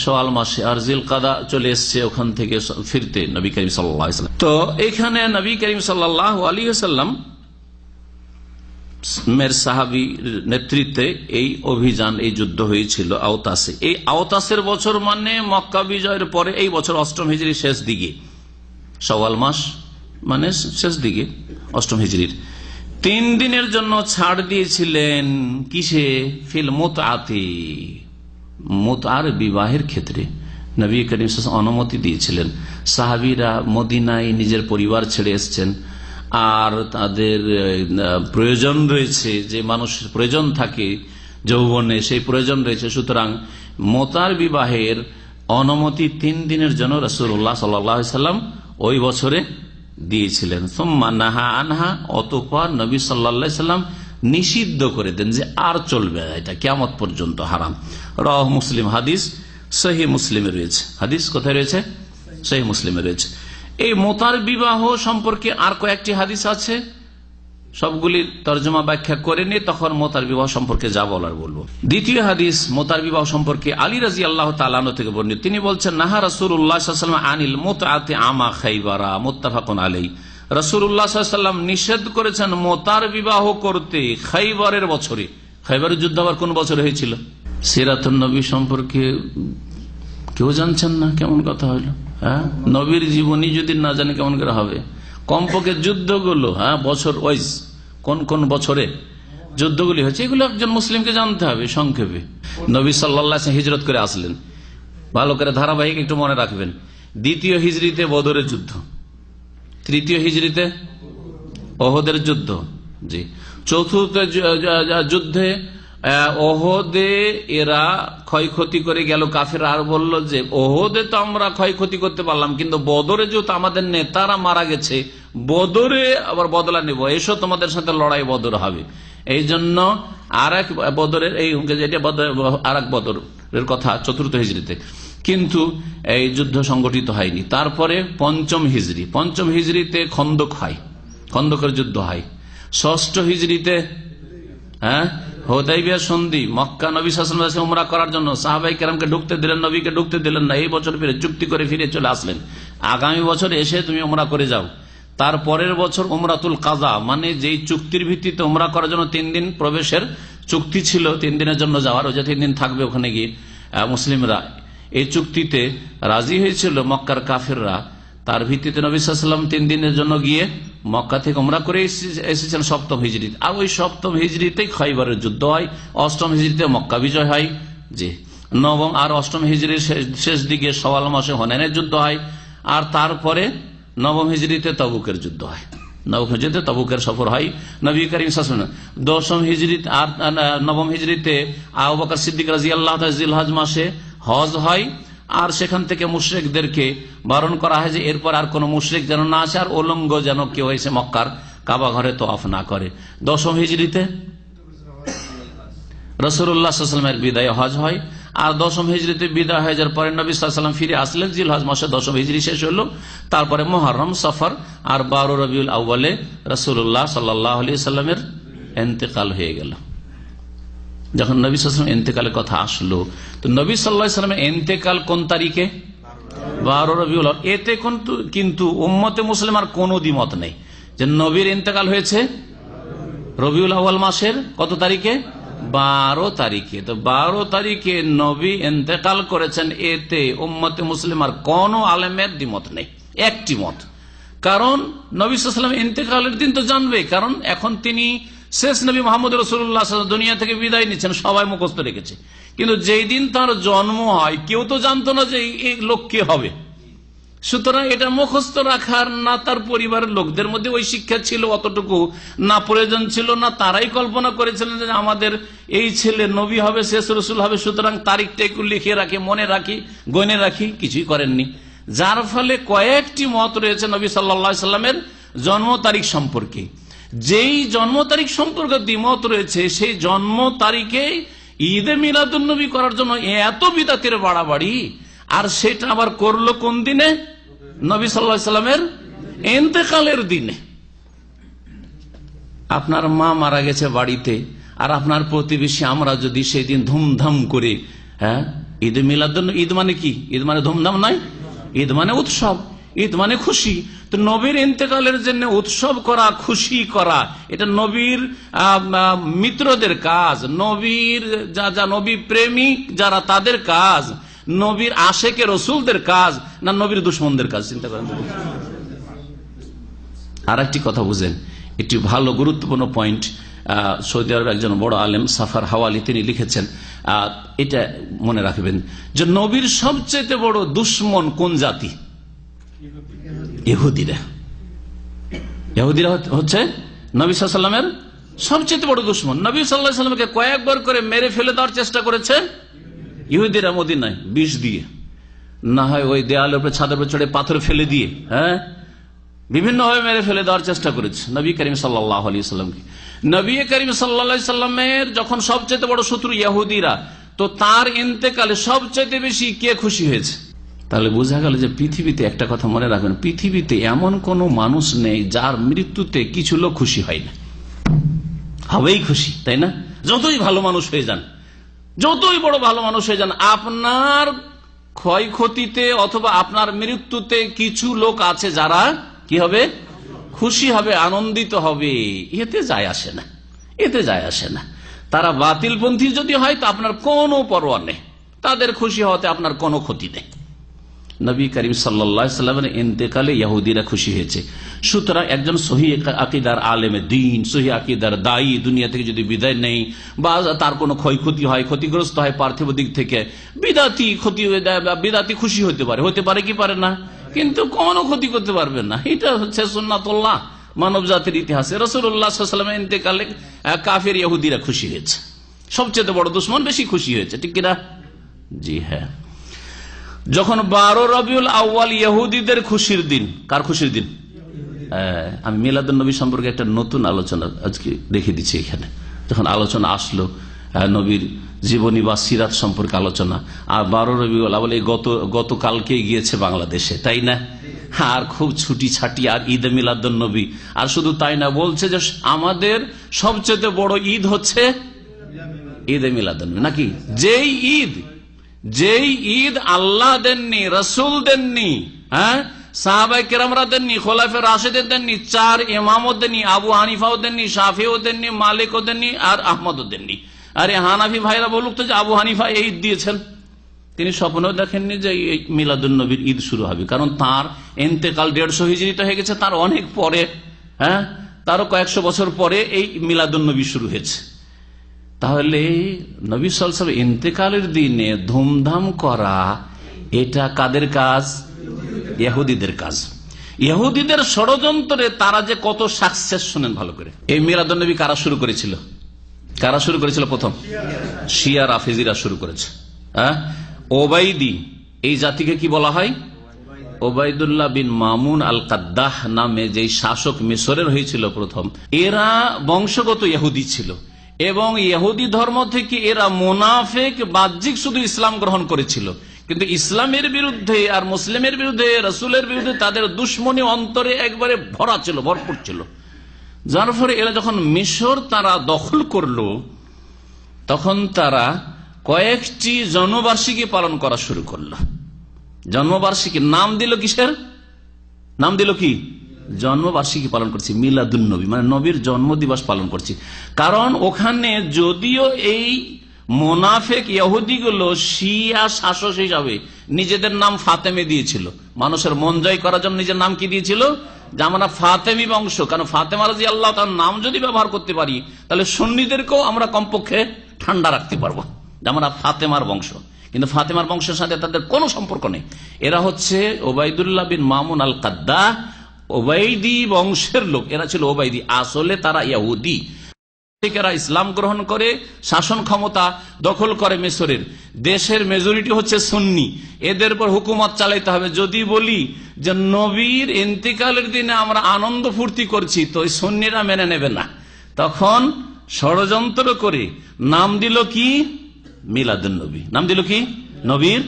শাওয়াল মাসে, আর জিলকাদা চলে এসছে ওখান থেকে ফিরতে নবী করিম সাল্লাল্লাহু আলাইহি ওয়াসাল্লাম। তো এখানে নবী করিম সাল্লাল্লাহু আলাইহি ওয়াসাল্লাম মের সাহাবী নেতৃত্বে এই অভিযান, এই যুদ্ধ হয়েছিল আওতাসে। এই আওতাসের বছর মানে মক্কা বিজয়ের পরে এই বছর 8ম হিজরির শেষ দিকে, শাওয়াল মাস মানে শেষ দিকে 8ম হিজরির 3 দিনের জন্য ছাড় দিয়েছিলেন। কিসে? ফিল মুতআতি, মুতআর বিবাহের ক্ষেত্রে নবী করিম সাল্লাল্লাহু আলাইহি ওয়াসাল্লাম অনুমতি দিয়েছিলেন। সাহাবীরা মদিনায় নিজের পরিবার ছেড়ে এসেছেন, আর তাদের প্রয়োজন রয়েছে, যে মানুষের প্রয়োজন থাকে যৌবনে, সেই প্রয়োজন রয়েছে। সুতরাং মুতআর বিবাহের অনুমতি 3 দিনের জন্য রাসূলুল্লাহ সাল্লাল্লাহু আলাইহি ওয়াসাল্লাম ওই বছরে দিয়েছিলেন। সুম্মা নাহা আনহা, অতঃপর নবী সাল্লাল্লাহু আলাইহি ওয়াসাল্লাম নিষিদ্ধ করে দেন যে আর চলবে না, এটা কিয়ামত পর্যন্ত হারাম। রাওয়াহু মুসলিম, হাদিস সহিহ মুসলিমে রয়েছে। হাদিস কোথায় রয়েছে? সহিহ মুসলিমে রয়েছে। এই মুতআর বিবাহ সম্পর্কে আর কয়েকটি হাদিস আছে, সবগুলি তরজমা ব্যাখ্যা করে নিয়ে তখন মুতআর বিবাহ সম্পর্কে যা বলার বলবো। দ্বিতীয় হাদিস মুতআর বিবাহ সম্পর্কে আলী রাদিয়াল্লাহু তাআলা আনহু থেকে বর্ণিত। তিনি বলছেন, নাহা রাসূলুল্লাহ সাল্লাল্লাহু আলাইহি ওয়াসাল্লাম আনিল মুতআতি আমা খাইবারা, মুত্তাফাকুন আলাইহি। রাসূলুল্লাহ সাল্লাল্লাহু আলাইহি ওয়াসাল্লাম নিষেধ করেছেন মুতআর বিবাহ করতে খাইবারের বছরে। খাইবারের যুদ্ধ আবার কোন বছরে হয়েছিল? সিরাতুন নবী সম্পর্কে কেউ জানছেন না? কেমন কথা হইল? হ্যাঁ, নবীর জীবনী যদি না জানে কেমন করে হবে? কমপক্ষে যুদ্ধগুলো, হ্যাঁ, বছর ওয়াইজ কোন কোন বছরে যুদ্ধগুলি হয়েছে এগুলো একজন মুসলিমকে জানতে হবে। সংক্ষেপে, নবী সাল্লাল্লাহু আলাইহি ওয়াসাল্লাম হিজরত করে আসলেন, ভালো করে ধারাবাহিক একটু মনে রাখবেন। 2য় হিজরিতে বদরের যুদ্ধ, 3য় হিজরিতে ওহদের যুদ্ধ, জি। 4র্থ যুদ্ধে ওহদে এরা ক্ষয়ক্ষতি করে গেল কাফেররা, আর বলল যে ওহদে তো আমরা ক্ষয়ক্ষতি করতে পারলাম, কিন্তু বদরে যেহেতু আমাদের নেতারা মারা গেছে, বদরে আবার বদলা নেব, এসো তোমাদের সাথে লড়াই বদর হবে। এই জন্য আর এক বদরের, এই আর এক বদরের কথা 4র্থ হিজরিতে, কিন্তু এই যুদ্ধ সংগঠিত হয়নি। তারপরে 5ম হিজরি, 5ম হিজরিতে খন্দক হয়, খন্দকের যুদ্ধ হয়। 6ষ্ঠ হিজরিতে হুদাইবিয়া সন্ধি, মক্কা নবী সাল্লাল্লাহু আলাইহি ওয়াসাল্লাম উমরা করার জন্য সাহাবায়ে কেরামকে ঢুকতে দিলেন, নবীকে ঢুকতে দিলেন না। এই বছর ফিরে চুক্তি করে ফিরে চলে আসলেন, আগামী বছর এসে তুমি উমরা করে যাও। তারপরের বছর উমরাতুল কাজা, মানে যেই চুক্তির ভিত্তিতে উমরা করার জন্য 3 দিন প্রবেশের চুক্তি ছিল, 3 দিনের জন্য যাওয়ার, ওই যে 3 দিন থাকবে ওখানে গিয়ে মুসলিমরা, এই চুক্তিতে রাজি হয়েছিল মক্কার কাফেররা। তার ভিত্তিতে নবী সাল্লাল্লাহু আলাইহি ওয়াসাল্লাম 3 দিনের জন্য গিয়ে মক্কা থেকে উমরা করে এসেছেন 7ম হিজরিতে। আর ওই 7ম হিজরিতেই খয়বরের যুদ্ধ হয়, 8ম হিজরিতে মক্কা বিজয় হয়। জি, 9ম আর 8ম হিজরির শেষ দিকে শাওয়াল মাসে হুনাইনের যুদ্ধ হয়। আর তারপরে 9ম হিজরিতে তবুকের যুদ্ধ হয়, 9ম হিজরিতে তবুকের সফর হয় নবী করিম সাল্লাল্লাহু আলাইহি ওয়াসাল্লাম। 10ম হিজরিতে আর 9ম হিজরিতে আবু বকর সিদ্দিক রাদিয়াল্লাহু তাআলা জিলহজ মাসে হজ হয়। আর সেখান থেকে মুশরিকদেরকে বারণ করা হয় যে এরপর আর কোন মুশরিক যেন না আসে, আর উলঙ্গ যেন কেউ এসে মক্কার কাবা ঘরে তওয়াফ না করে। 10ম হিজরিতে রাসূলুল্লাহ সাল্লাল্লাহু আলাইহি ওয়াসাল্লামের বিদায় হজ হয়। আর 10ম হিজরিতে বিদায় হয়ে যাওয়ার পরে নবী সাল্লাল্লাহু আলাইহি ওয়াসাল্লাম ফিরে আসলেন জিলহজ মাসে, 10ম হিজরি শেষ হলো। তারপরে মুহররম, সফর আর 12 রবিউল আউয়ালে রাসূলুল্লাহ সাল্লাল্লাহু আলাইহি ওয়াসাল্লামের ইন্তেকাল হয়ে গেল। যখন নবী সাল্লাল্লাহু আলাইহি ওয়াসাল্লামের ইন্তেকালের কথা আসলো, তো নবী সাল্লাল্লাহু আলাইহি ওয়াসাল্লামের ইন্তেকাল কোন তারিখে? 12 রবিউল আউয়াল। এতে কিন্তু উম্মতে মুসলিমার কোনো দ্বিমত নেই যে নবীর ইন্তেকাল হয়েছে রবিউল আউয়াল মাসের কত তারিখে? 12 তারিখে। তো 12 তারিখে নবী ইন্তেকাল করেছেন, এতে উম্মতে মুসলিমার কোন আলেমের দ্বিমত নেই, একটি মত। কারণ নবী সাল্লাল্লাহু আলাইহি ওয়াসাল্লাম ইন্তেকালের দিন তো জানবে, কারণ এখন তিনি শেষ নবী মুহাম্মদ রাসূলুল্লাহ সাল্লাল্লাহু আলাইহি ওয়াসাল্লাম দুনিয়া থেকে বিদায় নিচ্ছেন, সবাই মুখস্থ রেখেছে। কিন্তু যেই দিন তার জন্ম হয় কেউ তো জানতো না যে এই লোক কে হবে। সুতরাং এটা মুখস্থ রাখার না তার পরিবারের লোকদের মধ্যে ওই শিক্ষা ছিল, অতটুকু না প্রয়োজন ছিল, না তারাই কল্পনা করেছিলেন যে আমাদের এই ছেলে নবী হবে, শেষ রসুল হবে, সুতরাং তারিখটা একটু লিখে রাখি, মনে রাখি, গণে রাখি, কিছুই করেননি। যার ফলে কয়েকটি মত রয়েছে নবী সাল্লাল্লাহু আলাইহি ওয়াসাল্লামের জন্ম তারিখ সম্পর্কে। যেই জন্ম তারিখ সম্পর্কে দ্বিমত রয়েছে, সেই জন্ম তারিখে ঈদে মিলাদুন নবী করার জন্য এত বিদআতের বাড়াবাড়ি, আর সেটা আবার করলো কোন দিনে? নবী সাল্লাল্লাহু আলাইহি ওয়াসাল্লামের ইন্তেকালের দিনে। আপনার মা মারা গেছে বাড়িতে, আর আপনার প্রতিবেশী আমরা যদি সেই দিন ধুমধাম করে, হ্যাঁ, ঈদে মিলাদুন, ঈদ মানে কি? ঈদ মানে ধুমধাম নয়, ঈদ মানে উৎসব, ঈদ মানে খুশি। তো নবীর ইন্তেকালের জন্য উৎসব করা, খুশি করা, এটা নবীর মিত্রদের কাজ, নবীর যা নবী প্রেমিক যারা তাদের কাজ, নবীর আশেকে রসুলদের কাজ, না নবীর দুশমনদের কাজ? চিন্তা করেন। আর একটি কথা বুঝেন, এটি ভালো গুরুত্বপূর্ণ পয়েন্ট। সৌদি আরবের একজন বড় আলেম সাফার হাওয়ালি তিনি লিখেছেন, এটা মনে রাখবেন যে নবীর সবচেয়ে বড় দুশমন কোন জাতি? ইহুদিরা। ইহুদিরা হচ্ছে নবী সাল্লাল্লাহু আলাইহি ওয়াসাল্লামের সবচেয়ে বড় দুশমন। নবী সাল্লাল্লাহু আলাইহি ওয়াসাল্লামকে কয়েকবার করে মেরে ফেলে দেওয়ার চেষ্টা করেছে ইহুদিরা মদিনায়, বিষ দিয়ে, না হয় ওই দেয়ালের উপরে, ছাদের উপরে চড়ে পাথর ফেলে দিয়ে, হ্যাঁ, বিভিন্ন ভাবে মেরে ফেলে দেওয়ার চেষ্টা করেছে নবী করিম সাল্লাল্লাহু আলাইহি ওয়াসাল্লামকে। নবী করিম সাল্লাল্লাহু আলাইহি ওয়াসাল্লামের যখন সবচেয়ে বড় শত্রু ইহুদিরা, তো তার ইন্তেকালে সবচেয়ে বেশি কে খুশি হয়েছে? তাহলে বোঝা গেল যে পৃথিবীতে, একটা কথা মনে রাখবেন, পৃথিবীতে এমন কোন মানুষ নেই যার মৃত্যুতে কিছু লোক খুশি হয় না, হবেই খুশি, তাই না? যতই ভালো মানুষ হয়ে যান, যতই বড় ভালো মানুষ হয়ে যান, আপনার ক্ষয়ক্ষতিতে অথবা আপনার মৃত্যুতে কিছু লোক আছে যারা কি হবে? খুশি হবে, আনন্দিত হবে। এতে যায় আসে না, এতে যায় আসে না। তারা বাতিলপন্থী যদি হয় তো আপনার কোনো পরোয়া নেই, তাদের খুশি হওয়াতে আপনার কোনো ক্ষতি নেই। নবী করিম সাল্লাল্লাহু আলাইহি ওয়াসাল্লামের ইন্তেকালে ইহুদিরা খুশি হয়েছে। সুতরাং একজন সহিহ আকীদার আলেমে দ্বীন, সহিহ আকীদার দায়ী দুনিয়া থেকে যদি বিদায় নেই, বা তার কোনো ক্ষয়ক্ষতি হয়, ক্ষতিগ্রস্ত হয় পার্থিব দিক থেকে, বিদাতি খুশি হতে পারে, হতে পারে কি পারে না, কিন্তু কোনো ক্ষতি করতে পারবে না। এটা হচ্ছে সুন্নাতুল্লাহ, মানব জাতির ইতিহাসে। রাসূলুল্লাহ সাল্লাল্লাহু আলাইহি ওয়াসাল্লামের ইন্তেকালে কাফের ইহুদিরা খুশি হয়েছে, সবচেয়ে বড় দুশমন বেশি খুশি হয়েছে, ঠিক কিনা? জি হ্যাঁ। যখন 12 রবিউল আউয়াল ইহুদিদের খুশির দিন, কার খুশির দিন? আমি মিলাদুন নবী সম্পর্কে একটা নতুন আলোচনা আজকে রেখে দিচ্ছি এখানে। যখন আলোচনা আসলো নবীর জীবনী বা সিরাত সম্পর্কে আলোচনা, আর 12 রবিউল আউয়াল গতকালকে গিয়েছে বাংলাদেশে, তাই না? আর খুব ছুটি ছাটি, আর ঈদ মিলাদুন নবী। আর শুধু তাই না, বলছে যে আমাদের সবচেয়ে বড় ঈদ হচ্ছে ঈদে মিলাদুন্নবী নাকি? যেই ঈদ আল্লাহ দেননি, রসুল দেননি, হ্যাঁ সাহাবায়ে কেরামরা দেননি, খোলাফে রাশেদের দেননি, 4 ইমামও দেননি, আবু হানিফাও দেননি, শাফিও দেননি, মালিকও দেননি, আর আহমদও দেননি। আরে হানাফি ভাইরা বলুক তো যে আবু হানিফা এই ঈদ দিয়েছেন, তিনি স্বপ্নেও দেখেননি যে এই মিলাদুন্নবীর ঈদ শুরু হবে, কারণ তার ইন্তেকাল 150 হিজরিতে হয়ে গেছে, তার অনেক পরে, হ্যাঁ তারও কয়েকশো বছর পরে এই মিলাদুন্নবী শুরু হয়েছে। তাহলে নবী সাল্লাল্লাহু আলাইহি ওয়াসাল্লাম ইন্তেকালের দিনে ধুমধাম করা এটা কাদের কাজ? ইহুদিদের কাজ। ইহুদিদের ষড়যন্ত্রে তারা যে কত সাকসেস শুনেন ভালো করে। এই মিলাদুন্নবী কারা শুরু করেছিল? প্রথম শিয়া রাফেজিরা শুরু করেছে। হ্যাঁ ওবাইদি, এই জাতিকে কি বলা হয়? ওবাইদুল্লাহ বিন মামুন আল কাদ্দাহ নামে যে শাসক মিশরের হয়েছিল প্রথম, এরা বংশগত ইহুদি ছিল এবং ইহুদি ধর্ম থেকে এরা মুনাফিক, বাহ্যিক শুধু ইসলাম গ্রহণ করেছিল, কিন্তু ইসলামের বিরুদ্ধে আর মুসলিমের বিরুদ্ধে, রাসূলের বিরুদ্ধে তাদের দুশ্মনী অন্তরে একবারে ভরা ছিল, ভরপুর ছিল। যার ফলে এরা যখন মিশর তারা দখল করলো, তখন তারা কয়েকটি জন্মবার্ষিকী পালন করা শুরু করলো। জন্মবার্ষিকী নাম দিল কিসের? নাম দিল কি? জন্মবার্ষিকী পালন করছি, মিলাদুন্নবী, মানে নবীর জন্মদিবস পালন করছি। কারণ ওখানে যদিও এই মুনাফিক ইহুদিগুলো শিয়া শাসক হিসাবে নিজেদের নাম ফাতেমে দিয়েছিল, মানুষের মন জয় করার জন্য নিজের নাম কি দিয়েছিল? যে আমরা ফাতেমি বংশ। কারণ ফাতেমা রাদিয়াল্লাহু তার নাম যদি ব্যবহার করতে পারি, তাহলে সুন্নিদেরকেও আমরা কমপক্ষে ঠান্ডা রাখতে পারবো যে আমরা ফাতেমার বংশ। কিন্তু ফাতেমার বংশের সাথে তাদের কোনো সম্পর্ক নেই। এরা হচ্ছে ওবাইদুল্লাহ বিন মামুন আল কাদ্দাহ, ওবাইদি বংশের লোক। এরা ছিল ওবাইদি, আসলে তারা ইহুদি। এরা ইসলাম গ্রহণ করে শাসন ক্ষমতা দখল করে মিশরের। দেশের মেজরিটি হচ্ছে সুন্নি, এদের উপর হুকুমত চালাইতে হবে। যদি বলি যে নবীর ইন্তেকালের দিনে আমরা আনন্দ ফুর্তি করছি, তো এই সুন্নিরা মেনে নেবে না। তখন ষড়যন্ত্র করে নাম দিল কি? মিলাদুন্নবী। নাম দিল কি? নবীর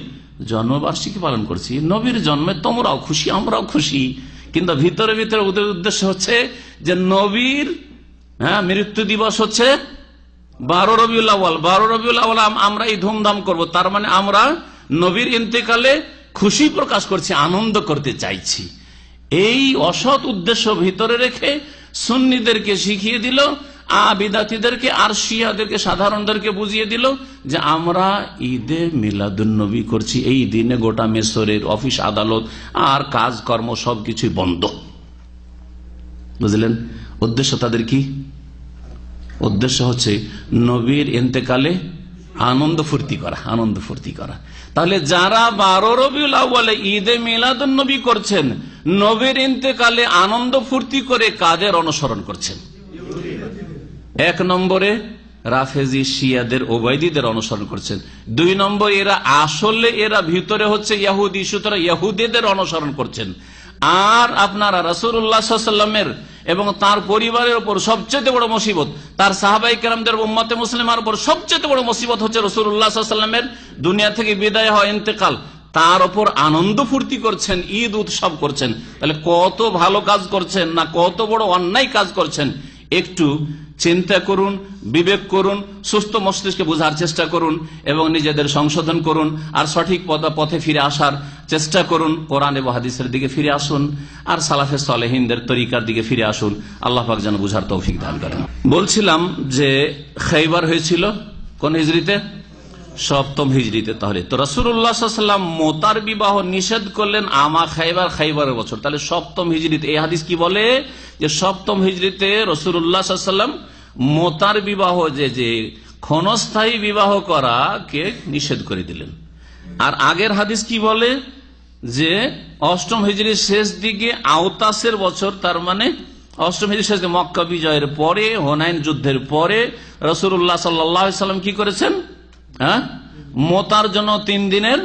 জন্মবার্ষিকী পালন করছি। নবীর জন্মে তোমরাও খুশি, আমরাও খুশি, কিন্তু ভিতরে ভিতরে ওদের উদ্দেশ্য হচ্ছে যে নবীর মৃত্যু দিবস হচ্ছে 12 রবিউল আউয়াল। 12 রবিউল আউয়াল আমরা এই ধুমধাম করব, তার মানে আমরা নবীর ইন্তেকালে খুশি প্রকাশ করছি, আনন্দ করতে চাইছি। এই অসৎ উদ্দেশ্য ভিতরে রেখে সুন্নিদেরকে শিখিয়ে দিল, বিদাতীদেরকে আর শিয়াদেরকে, সাধারণদেরকে বুঝিয়ে দিল যে আমরা ঈদে মিলাদুন্নবী করছি। এই দিনে গোটা মিশরের অফিস আদালত আর কাজকর্ম সবকিছুই বন্ধ। বুঝলেন উদ্দেশ্য তাদের কি? উদ্দেশ্য হচ্ছে নবীর ইন্তেকালে আনন্দ ফুর্তি করা। তাহলে যারা 12 রবিউল আউয়ালে ঈদে মিলাদুন্নবী করছেন, নবীর ইন্তেকালে আনন্দ ফুর্তি করে কাদের অনুসরণ করছেন? 1 নম্বরে রাফেজি শিয়াদের, ওবাইদীদের অনুসরণ করছেন। 2 নম্বর এরা ভিতরে হচ্ছে ইহুদি, সুতরাং ইহুদিদের অনুসরণ করছেন। আর আপনারা রাসূলুল্লাহ সাল্লাল্লাহু আলাইহি ওয়াসাল্লামের এবং তার পরিবারের উপর সবচেয়ে বড় মুসিবত, তার সাহাবায়ে কেরামদের, উম্মতে মুসলিমার উপর সবচেয়ে বড় মুসিবত হচ্ছে রাসূলুল্লাহ সাল্লাল্লাহু আলাইহি ওয়াসাল্লামের দুনিয়া থেকে বিদায় হওয়া, ইন্তেকাল। তার উপর আনন্দ ফুর্তি করছেন, ঈদ উৎসব করছেন। তাহলে কত ভালো কাজ করছেন না কত বড় অন্যায় কাজ করছেন, একটু চিন্তা করুন, বিবেক করুন, সুস্থ মস্তিষ্কে বোঝার চেষ্টা করুন এবং নিজেদের সংশোধন করুন আর সঠিক পথে ফিরে আসার চেষ্টা করুন। কোরআন এবং হাদিসের দিকে ফিরে আসুন আর সালাফে সালেহিনদের তরিকার দিকে ফিরে আসুন। আল্লাহ পাক যেন বুঝার তৌফিক দান করেন। বলছিলাম যে খাইবার হয়েছিল কোন হিজরিতে? 7ম হিজরিতে। তাহলে তো রাসূলুল্লাহ সাল্লাল্লাহু আলাইহি ওয়াসাল্লাম মোতার বিবাহ নিষেধ করলেন আমা খাইবারের বছর। তাহলে 7ম হিজরিতে। এই হাদিস কি বলে যে 7ম হিজরিতে রাসূলুল্লাহ সাল্লাল্লাহু আলাইহি ওয়াসাল্লাম মোতার বিবাহ, যে ক্ষণস্থায়ী বিবাহ করাকে নিষেধ করে দিলেন। আর আগের হাদিস কি বলে যে 8ম হিজরির শেষ দিকে আওতাসের বছর, তার মানে 8ম হিজরির শেষ দিকে মক্কা বিজয়ের পরে, হুনাইন যুদ্ধের পরে রাসূলুল্লাহ সাল্লাল্লাহু আলাইহি ওয়াসাল্লাম কি করেছেন? মোতার জন্য 3 দিনের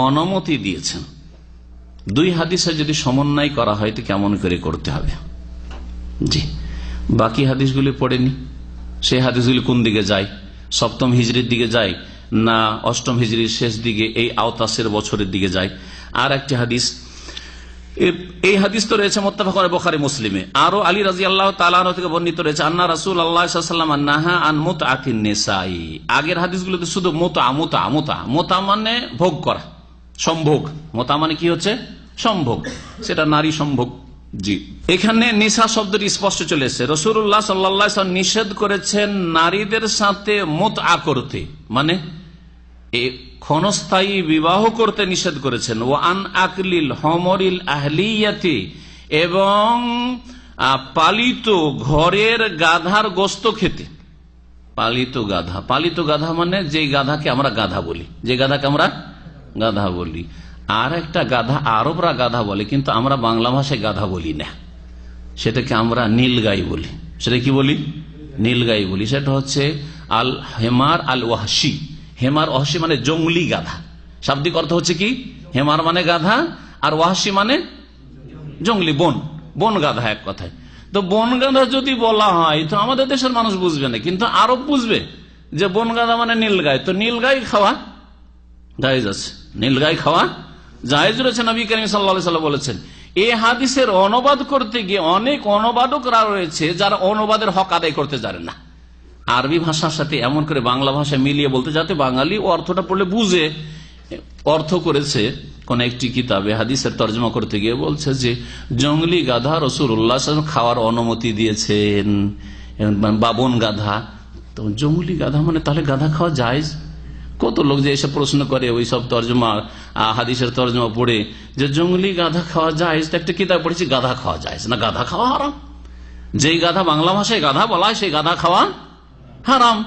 অনুমতি দিয়েছেন। 2 হাদিসে যদি সমন্বয় করা হয় তো কেমন করে করতে হবে? জি, বাকি হাদিসগুলি পড়েনি। সেই হাদিসগুলি কোন দিকে যায়? 7ম হিজরির দিকে যায় না 8ম হিজরির শেষ দিকে এই আওতাসের বছরের দিকে যায়? আর একটি হাদিস এই হাদিস তো রয়েছে মুত্তাফাক আলাইহি বুখারী মুসলিমে। আরো আলী রাদিয়াল্লাহু তাআলা আনহু থেকে বর্ণিত রয়েছে আন্না রাসূলুল্লাহ সাল্লাল্লাহু আলাইহি ওয়াসাল্লাম নাহা আন মুতআতিন নিসাই। আগের হাদিসগুলোতে শুধু মুতা মানে ভোগ করা, সম্ভোগ। মুতা মানে কি হচ্ছে? সম্ভোগ, সেটা নারী সম্ভোগ। জি, এখানে নিসা শব্দটি স্পষ্ট চলে এসেছে। রাসূলুল্লাহ সাল্লাল্লাহু আলাইহি ওয়াসাল্লাম নিষেধ করেছেন নারীদের সাথে মুতআ করতে, মানে ক্ষণস্থায়ী বিবাহ করতে নিষেধ করেছেন। ও আন আকলিল হমরিল আহলিয়াতি, এবং পালিত ঘরের গাধার গোস্ত খেতে। পালিত গাধা মানে যে গাধাকে আমরা গাধা বলি, আর একটা গাধা আরবরা গাধা বলে, কিন্তু আমরা বাংলা ভাষায় গাধা বলি না, সেটাকে আমরা নীলগাই বলি। সেটা কি বলি? নীলগাই বলি। সেটা হচ্ছে আল হেমার আল ওয়াহশি। হেমার ওয়াহশি মানে জঙ্গলি গাধা। শাব্দিক অর্থ হচ্ছে কি? হেমার মানে গাধা, আর ওয়াহশি মানে জঙ্গলি, বন গাধা, এক কথায়। তো বন গাধা যদি বলা হয় তো আমাদের দেশের মানুষ বুঝবে না, কিন্তু আরব বুঝবে যে বন গাধা মানে নীলগাই। তো নীলগাই খাওয়া জায়েজ আছে, নীলগাই খাওয়া জায়েজ রয়েছে। নবী করিম সাল্লাল্লাহু আলাইহি ওয়াসাল্লাম বলেছেন। এই হাদিসের অনুবাদ করতে গিয়ে অনেক অনুবাদকরা রয়েছে যারা অনুবাদের হক আদায় করতে জানে না। আরবি ভাষার সাথে এমন করে বাংলা ভাষা মিলিয়ে বলতে, যাতে বাঙালি অর্থটা পড়লে বুঝে। অর্থ করেছে কোন একটি কিতাবে হাদিসের তর্জমা করতে গিয়ে বলছে যে জঙ্গলি গাধা রাসূলুল্লাহ সাল্লাল্লাহু আলাইহি ওয়াসাল্লাম খাওয়ার অনুমতি দিয়েছেন, বা বন গাধা। তো জঙ্গলি গাধা মানে তাহলে গাধা খাওয়া জায়েজ? কত লোক যে এসে প্রশ্ন করে ওই সব তর্জমা, হাদিসের তর্জমা পড়ে, যে জঙ্গলি গাধা খাওয়া জায়েজ। একটা কিতাব পড়েছি গাধা খাওয়া জায়েজ না, গাধা খাওয়া হারাম। যেই গাধা বাংলা ভাষায় গাধা বলা হয় সেই গাধা খাওয়া হারাম।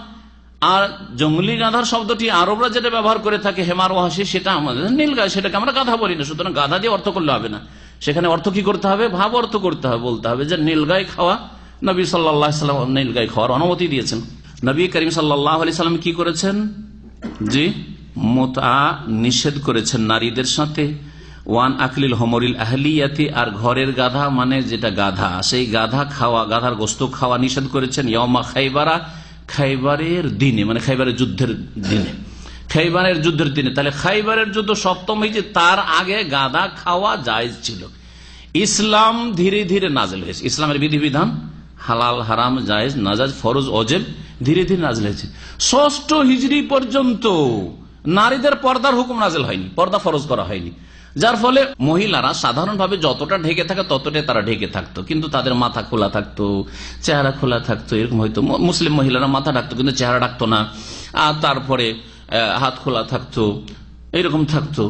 আর জঙ্গলি গাধার শব্দটি আরবরা যেটা ব্যবহার করে থাকে হেমার ওয়াহশি, সেটা আমাদের নীলগাই, সেটাকে আমরা গাধা বলি না। সুতরাং গাধা দিয়ে অর্থ করলে হবে না, সেখানে অর্থ কি করতে হবে? ভাব অর্থ করতে হবে। বলতে হবে যে নীলগাই খাওয়া, নবী সাল্লাল্লাহু আলাইহি ওয়াসাল্লাম নীলগাই খাওয়ার অনুমতি দিয়েছেন। নবী করিম সাল্লাল্লাহু আলাইহি ওয়াসাল্লাম কি করেছেন? জি, মুতআ নিষেধ করেছেন নারীদের সাথে। ওয়ান আকলিল হমরিল আহলিয়াতি, আর ঘরের গাধা মানে যেটা গাধা, সেই গাধা খাওয়া, গাধার গোস্ত খাওয়া নিষেধ করেছেন। ইয়াউমা খাইবারা, খাইবারের দিনে, মানে খাইবারের যুদ্ধের দিনে। তাহলে খাইবারের যুদ্ধ সপ্তম হয়েছে, তার আগে গাধা খাওয়া জায়েজ ছিল। ইসলাম ধীরে ধীরে নাজেল হয়েছে। ইসলামের বিধিবিধান হালাল, হারাম, জায়েজ, নাজায়েজ, ফরজ, ওয়াজিব ধীরে ধীরে নাজেল হয়েছে। 6ষ্ঠ হিজরি পর্যন্ত নারীদের পর্দার হুকুম নাজেল হয়নি, পর্দা ফরজ করা হয়নি। যার ফলে মহিলারা সাধারণভাবে যতটা ঢেকে থাকে ততটাই তারা ঢেকে থাকতো, কিন্তু তাদের মাথা খোলা থাকতো, চেহারা খোলা থাকতো। এরকম হয়তো মুসলিম মহিলারা মাথা ঢাকতো কিন্তু চেহারা ঢাকতো না, আর তারপরে হাত খোলা থাকতো, এইরকম থাকতো।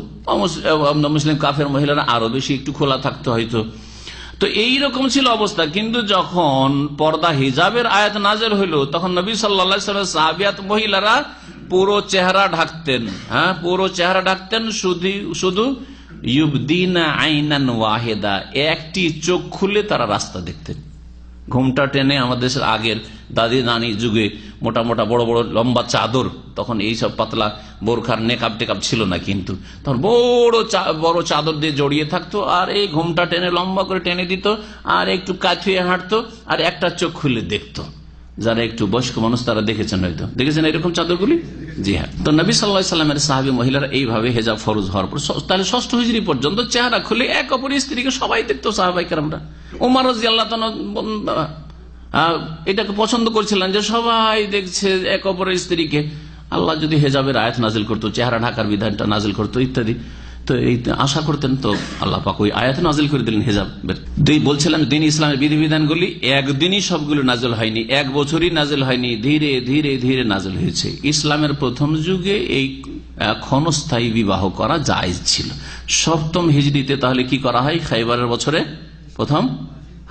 মুসলিম কাফের মহিলারা আরো বেশি একটু খোলা থাকতো হয়তো। তো এইরকম ছিল অবস্থা। কিন্তু যখন পর্দা হিজাবের আয়াত নাজেল হইলো, তখন নবী সাল্লাল্লাহু আলাইহি ওয়াসাল্লাম সাহাবিয়াত মহিলারা পুরো চেহারা ঢাকতেন। পুরো চেহারা ঢাকতেন, শুধু ইউবদিনা আইনান ওয়াহিদা, একটি চোখ খুলে তারা রাস্তা দেখতেন। ঘুমটা টেনে, আমাদের দেশের আগের দাদি নানি যুগে মোটা মোটা বড় বড় লম্বা চাদর, তখন এইসব পাতলা বোরখার নেকাব টেকাব ছিল না, কিন্তু তখন বড় চাদর দিয়ে জড়িয়ে থাকতো, আর এই ঘুমটা টেনে লম্বা করে টেনে দিত, আর একটু কাঁথুয়ে হাঁটতো, আর একটা চোখ খুলে দেখতো। যারা একটু বয়স্ক মানুষ তারা দেখেছেন, হয়তো দেখেছেন এরকম চাদরগুলি। জি হ্যাঁ। তো নবী সাল্লাল্লাহু আলাইহি ওয়াসাল্লামের সাহাবী মহিলারা এইভাবে হেজাব ফরজ হওয়ার পর, তাহলে 6ষ্ঠ হিজরি পর্যন্ত চেহারা খুলে এক অপরের স্ত্রীকে সবাই দেখতো। সাহাবায়ে কেরামরা, ওমর রাদিয়াল্লাহু তাআলা এটাকে পছন্দ করছিলেন যে সবাই দেখছে এক অপরের স্ত্রীকে। আল্লাহ যদি হেজাবের আয়াত নাজিল করতো, চেহারা ঢাকার বিধানটা নাজিল করতো ইত্যাদি, তো এই আশা করতেন, তো আল্লাহ পাক ওই আয়াত নাজিল করে দিলেন হেজাবের। বলছিলাম দিন ইসলামের বিধিবিধানগুলি একদিনই সবগুলো নাজিল হয়নি, 1 বছরই নাজিল হয়নি, ধীরে ধীরে ধীরে নাজিল হয়েছে। ইসলামের প্রথম যুগে এই ক্ষণস্থায়ী বিবাহ করা জায়েজ ছিল। 7ম হিজরিতে তাহলে কি করা হয়? খাইবারের বছরে প্রথম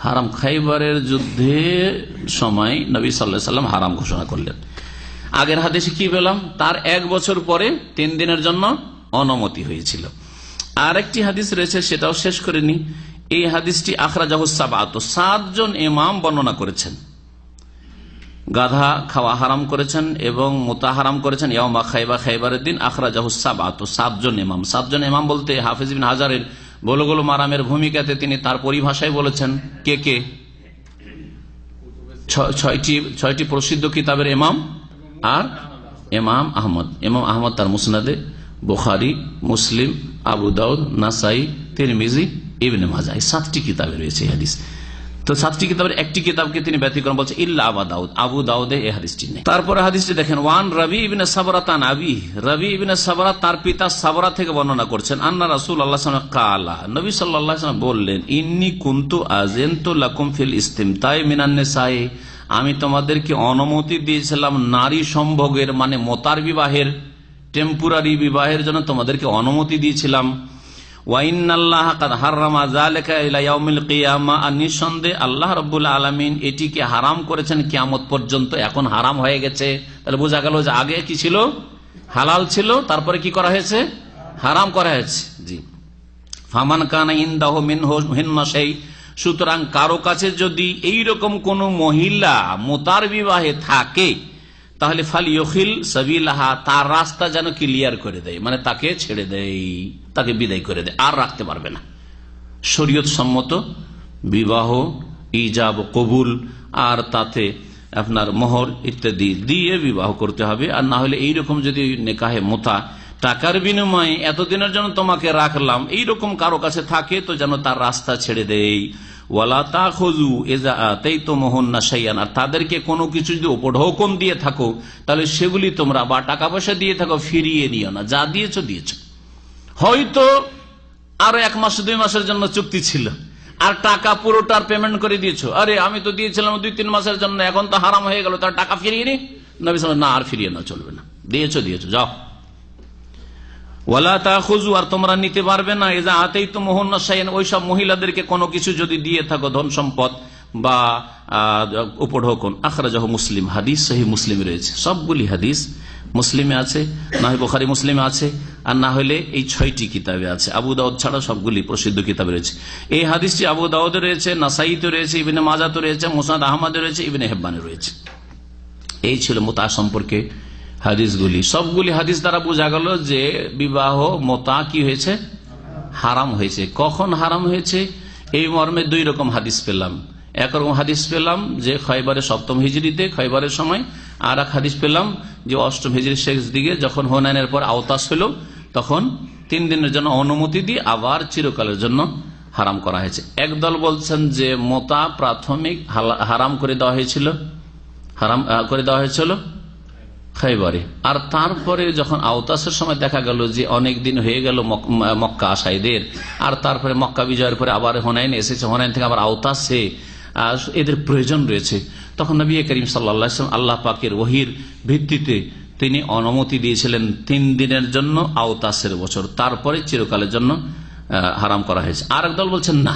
হারাম, খাইবারের যুদ্ধের সময় নবী সাল্লাল্লাহু আলাইহি ওয়াসাল্লাম হারাম ঘোষণা করলেন। আগের হাদিসে কি পেলাম? তার 1 বছর পরে 3 দিনের জন্য অনুমতি হয়েছিল। আর একটি হাদিস রয়েছে, সেটাও শেষ করে নি। এই হাদিসটি আখরাজাহুস সাবআত, 7 জন ইমাম বর্ণনা করেছেন। গাধা খাওয়া হারাম করেছেন এবং মুতা হারাম করেছেন ইয়াউমা খাইবা, খাইবারের দিন। আখরাজাহুস সাবআত, 7 জন ইমাম। 7 জন ইমাম বলতে হাফিজ ইবনে হাজারের বুলুগুল মারামের ভূমিকাতে তিনি তার পরিভাষায় বলেছেন কে কে? 6টি প্রসিদ্ধ কিতাবের ইমাম, আর ইমাম আহমদ তার মুসনাদে, বুখারী, মুসলিম, আবু দাউদ, নাসাই, তিরমিজি ইবনে মাজাহ, এই 7টি কিতাবে রয়েছে এই হাদিস। তো 7টি কিতাবের একটি কিতাবকে তিনি ব্যতিক্রম বলছে, ইল্লা আবু দাউদ, আবু দাউদে এই হাদিসটি নেই। তারপরে হাদিসটি দেখেন, ওয়ান রবি ইবনে সাবরা তান আবি, রবি ইবনে সাবরা তার পিতা সাবরা থেকে বর্ণনা করছেন, আন্না রাসূলুল্লাহ সাল্লাল্লাহু আলাইহি ওয়াসাল্লাম কালা, নবী সাল্লাল্লাহু আলাইহি ওয়াসাল্লাম বললেন, ইন্নী কুনতু আযানতু লাকুম ফিল ইসতিমতাই মিনান নিসাই, আমি তোমাদেরকে অনুমতি দিয়েছিলাম নারী সম্ভোগের, মানে মোতার বিবাহের, টেম্পোরারি বিবাহের জন্য তোমাদেরকে অনুমতি দিয়েছিলাম। ওয়াইন্নাল্লাহ কাদ হাররামা যালিকা ইলা ইয়াউমিল কিয়ামা, আর নিঃসন্দেহে আল্লাহ রাব্বুল আলামিন এটিকে হারাম করেছেন কিয়ামত পর্যন্ত, এখন হারাম হয়ে গেছে। তাহলে বোঝা গেল যে আগে কি ছিল? হালাল ছিল, তারপরে কি করা হয়েছে? হারাম করা হয়েছে। জি, ফামান কানা ইনদাহু মিনহু হিন্না শাই, সুতরাং কারো কাছে যদি এইরকম কোন মহিলা মোতার বিবাহে থাকে, তাহলে ফালিয়খিল সাবিলাহা, তার রাস্তা যেন ক্লিয়ার করে দেয়, মানে তাকে ছেড়ে দেয়, তাকে বিদায় করে দেয়, আর রাখতে পারবে না। শরীয়ত সম্মত বিবাহ, ইজাব কবুল, আর তাতে আপনার মোহর ইত্যাদি দিয়ে বিবাহ করতে হবে। আর না হলে এইরকম যদি নেকাহে মোতা, টাকার বিনিময়ে এতদিনের জন্য তোমাকে রাখলাম, এইরকম কারো কাছে থাকে, তো যেন তার রাস্তা ছেড়ে দেয়। ওয়ালা তাখুযু ইযা আতাইতুমুহুন্না শাইআন, আর তাদেরকে কোনো কিছু যদি উপঢৌকন দিয়ে থাকো, তাহলে সেগুলি তোমরা, বা টাকা পয়সা দিয়ে থাকো, ফিরিয়ে নিও না। যা দিয়েছো দিয়েছো, হয়তো আরো 1 মাস 2 মাসের জন্য চুক্তি ছিল, আর টাকা পুরোটার পেমেন্ট করে দিয়েছো, আরে আমি তো দিয়েছিলাম 2-3 মাসের জন্য, এখন তো হারাম হয়ে গেল, তার টাকা ফিরিয়ে নি। নবী সাল্লাল্লাহু আলাইহি ওয়াসাল্লাম, না, আর ফিরিয়ে না, চলবে না, দিয়েছো দিয়েছো, যাও। ওয়ালা তাখুযু, আর তোমরা নিতে পারবে না, ইযা আতাইতুমুহুন্না শাইআন, ওইসব মহিলাদেরকে কোনো কিছু যদি দিয়ে থাকো, ধন সম্পদ বা উপঢৌকন। আখরাজাহু মুসলিম, হাদিস সহিহ মুসলিমে রয়েছে, সবগুলি হাদিস মুসলিমে আছে, না হয় বুখারী মুসলিমে আছে, আর না হলে এই 6টি কিতাবে আছে। আবু দাউদ ছাড়া সবগুলি প্রসিদ্ধ কিতাবে রয়েছে। এই হাদিসটি আবু দাউদে রয়েছে, নাসাইতে রয়েছে, ইবনে মাজাতে রয়েছে, মুসনাদ আহমদে রয়েছে, ইবনে হিব্বানে রয়েছে। এই ছিল মোতা সম্পর্কে হাদিসগুলি। সবগুলি হাদিস দ্বারা বোঝা গেল যে বিবাহ মোতা কি হয়েছে? হারাম হয়েছে। কখন হারাম হয়েছে? এই মর্মে 2 রকম হাদিস পেলাম। একরকম হাদিস পেলাম যে খয়বরের 7ম হিজরিতে, খয়বরের সময়, আর এক হাদিস পেলাম যে 8ম হিজরির শেষ দিকে, যখন হুনাইনের পর আওতাস হল, তখন 3 দিনের জন্য অনুমতি দিয়ে আবার চিরকালের জন্য হারাম করা হয়েছে। একদল বলছেন যে মোতা প্রাথমিক হারাম করে দেওয়া হয়েছিল, খয়বরে, আর তারপরে যখন আওতাসের সময় দেখা গেল যে অনেক দিন হয়ে গেল মক্কা আসাইদের, আর তারপরে মক্কা বিজয়ের পরে আবার হুনাইন এসেছে, হুনাইন থেকে আবার আওতাসে এদের প্রয়োজন রয়েছে, তখন নবী করিম সাল্লাল্লাহু আলাইহি ওয়াসাল্লাম আল্লাহ পাকের ওহীর ভিত্তিতে তিনি অনুমতি দিয়েছিলেন 3 দিনের জন্য আওতাসের বছর, তারপরে চিরকালের জন্য হারাম করা হয়েছে। আর একদল বলছেন না,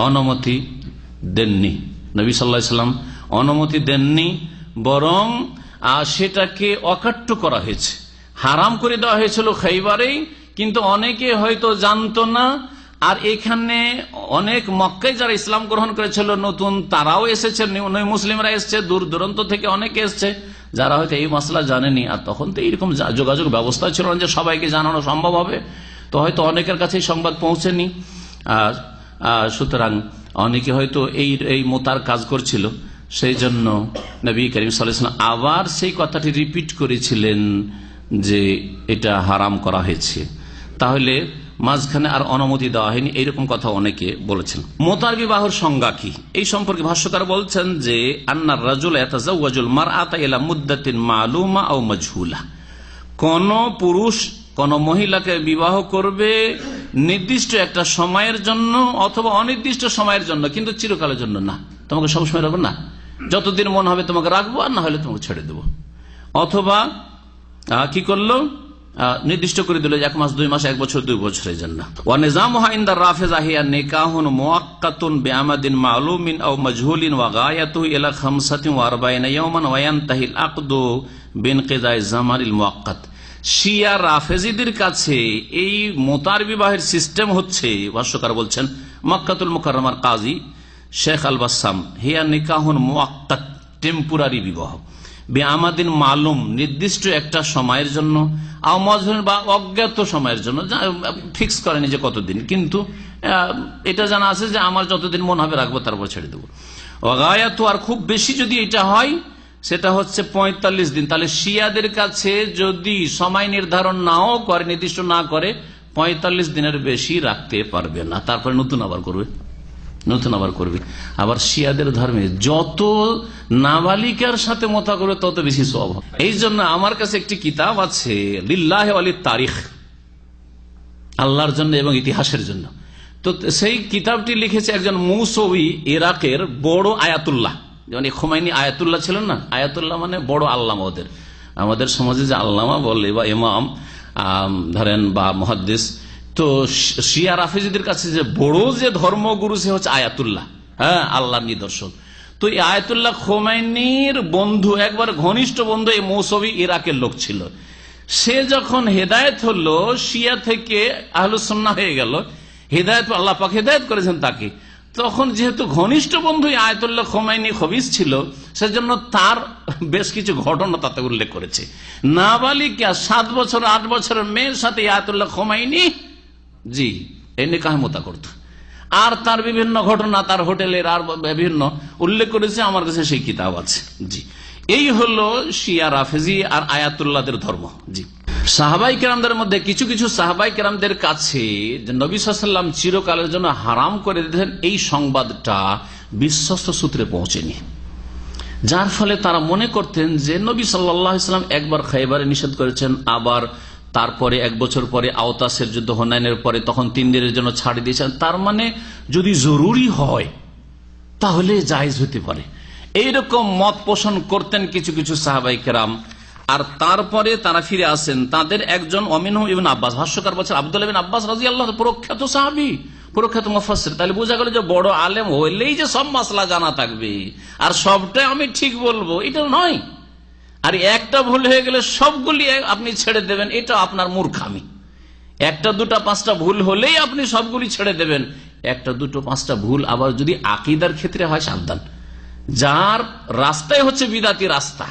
অনুমতি দেননি, নবী সাল্লাল্লাহু আলাইহি ওয়াসাল্লাম অনুমতি দেননি, বরং সেটাকে অকাট্য করা হয়েছে, হারাম করে দেওয়া হয়েছিল খৈবরেই, কিন্তু অনেকে হয়তো জানতো না। আর এখানে অনেক মক্কায় যারা ইসলাম গ্রহণ করেছিল নতুন, তারাও এসেছে, মুসলিমরা এসছে, দূর দূরান্ত থেকে অনেকে এসছে, যারা হয়তো এই মসলা জানেনি। আর তখন তো এইরকম যোগাযোগ ব্যবস্থা ছিল না যে সবাইকে জানানো সম্ভব হবে, তো হয়তো অনেকের কাছে সংবাদ পৌঁছেনি। সুতরাং অনেকে হয়তো এই মোতার কাজ করছিল, সেই জন্য নবী করিম সাল্লাল্লাহু আলাইহি ওয়াসাল্লাম আবার সেই কথাটি রিপিট করেছিলেন যে এটা হারাম করা হয়েছে, তাহলে মাঝখানে আর অনুমতি দেওয়া হয়নি, এইরকম কথা অনেকে বলেছেন। মোতার বিবাহের সংজ্ঞা কি, এই সম্পর্কে ভাষ্যকার বলছেন যে আন্নার রাজুল ইয়াতাজাওয়াজুল মারআতা ইলা মুদ্দাতিন মালুমা আও মাজহুলা, কোন পুরুষ কোন মহিলাকে বিবাহ করবে নির্দিষ্ট একটা সময়ের জন্য অথবা অনির্দিষ্ট সময়ের জন্য, কিন্তু চিরকালের জন্য না। তোমাকে সবসময় রাখবো না, যতদিন মন হবে তোমাকে রাখবো, আর না হলে তোমাকে ছেড়ে দেবো। অথবা কি করলো, নির্দিষ্ট করে দিল 1 মাস 2 মাস 1 বছর 2 বছরের জন্য। ওয়া নিজামুহা ইনদা রাফিযা হিয়া নিকাহুন মুআক্কাতুন বিআমাদিন মালুমিন আও মাজহুলিন ওয়া গায়াতুহু ইলা 45 ইয়াওমান ওয়া ইয়ানতাহিল আকদু বিনকিদাই জামানিল মুআক্কাত। শিয়া রাফেজিদের কাছে এই মোতার বিবাহের সিস্টেম হচ্ছে, ভাষ্যকার বলছেন, মক্কাতুল মুকাররমার কাজী শেখ আল বাসাম, হিয়া নিকাহুন মুআক্কাত, টেম্পোরারি বিবাহ, বিআমাদিন মালুম, নির্দিষ্ট একটা সময়ের জন্য, আও মাজহুল, বা অজ্ঞাত সময়ের জন্য, ফিক্স করেনি যে কতদিন, কিন্তু এটা জানা আছে যে আমার যতদিন মন হবে রাখবো, তারপর ছেড়ে দেবো। ওয়াগায়াতু, আর খুব বেশি যদি এটা হয় সেটা হচ্ছে 45 দিন। তাহলে শিয়াদের কাছে যদি সময় নির্ধারণ নাও করে, নির্দিষ্ট না করে, 45 দিনের বেশি রাখতে পারবে না, তারপরে নতুন আবার করবে। আবার শিয়াদের ধর্মে যত নাবালিকার সাথে মোতা করবে তত বেশি সওয়াব। এই জন্য আমার কাছে একটি কিতাব আছে, লিল্লাহি ওয়ালিত তারিখ, আল্লাহর জন্য এবং ইতিহাসের জন্য। তো সেই কিতাবটি লিখেছে একজন মুসৌই, ইরাকের বড় আয়াতুল্লাহ। যেমন খোমাইনি আয়াতুল্লাহ ছিলেন না, আয়াতুল্লাহ মানে বড় আল্লামা। আমাদের সমাজে যে আল্লামা বলে বা ইমাম ধরেন বা মুহাদ্দিস, তো শিয়া রাফেজিদের কাছে যে বড় যে ধর্মগুরু সে হচ্ছে আয়াতুল্লাহ, হ্যাঁ, আল্লাহর নিদর্শন। তো এই আয়াতুল্লাহ খোমাইনির বন্ধু, একবার ঘনিষ্ঠ বন্ধু এই মৌসবি ইরাকের লোক ছিল। সে যখন হেদায়েত হলো, শিয়া থেকে আহলুস সুন্নাহ হয়ে গেল, হেদায়েত আল্লাহ পাক হেদায়েত করেছেন তাকে, তখন যেহেতু ঘনিষ্ঠ বন্ধু আয়াতুল্লাহ খোমাইনি খবিস ছিল, সেজন্য তার বেশ কিছু ঘটনা তাতে উল্লেখ করেছে। নাবালিকা 7 বছর 8 বছরের মেয়ের সাথে আয়াতুল্লাহ খোমাইনি এই নিকাহ মোতা করত। আর তার বিভিন্ন ঘটনা তার হোটেলের আর বিভিন্ন উল্লেখ করেছে, আমার কাছে সেই কিতাব আছে। এই হলো শিয়া রাফেজি আর আয়াতুল্লাহদের ধর্ম। সাহাবাই কেরামদের মধ্যে কিছু কিছু সাহাবাই কেরামদের কাছে নবী সাল্লাল্লাহু আলাইহি ওয়াসাল্লাম চিরকালের জন্য হারাম করে দিয়েছেন, এই সংবাদটা বিশ্বস্ত সূত্রে পৌঁছেনি, যার ফলে তারা মনে করতেন যে নবী সাল্লাল্লাহু আলাইহি ওয়াসাল্লাম একবার খায়বারে নিষেধ করেছেন, আবার তারপরে 1 বছর পরে আওতাসের যুদ্ধ হুনাইনের পরে তখন 3 দিনের জন্য ছাড় দিয়েছেন। তার মানে যদি জরুরি হয় তাহলে জায়েজ হতে পারে, এইরকম মত পোষণ করতেন কিছু কিছু সাহাবাই কেরাম। আর তারপরে তারা ফিরে আসেন, তাদের একজন অমিনহু ইবনে আব্বাস, ভাষ্যকার বলছেন আব্দুল্লাহ বিন আব্বাস রাদিয়াল্লাহু আনহু, প্রখ্যাত সাহাবী, প্রখ্যাত মুফাসসির। তাহলে বোঝা গেল যে বড় আলেম হইলেই যে সব মাসলা জানা থাকবে আর সবটাই আমি ঠিক বলবো, এটা নয়। আর একটা ভুল হয়ে গেলে সবগুলি আপনি ছেড়ে দেবেন, এটা আপনার মূর্খামি। 1টা 2টা 5টা ভুল হলেই আপনি সবগুলি ছেড়ে দেবেন। 1টা 2টো 5টা ভুল আবার যদি আকীদার ক্ষেত্রে হয়, সাবধান। যার রাস্তাই হচ্ছে বিদাতি রাস্তা,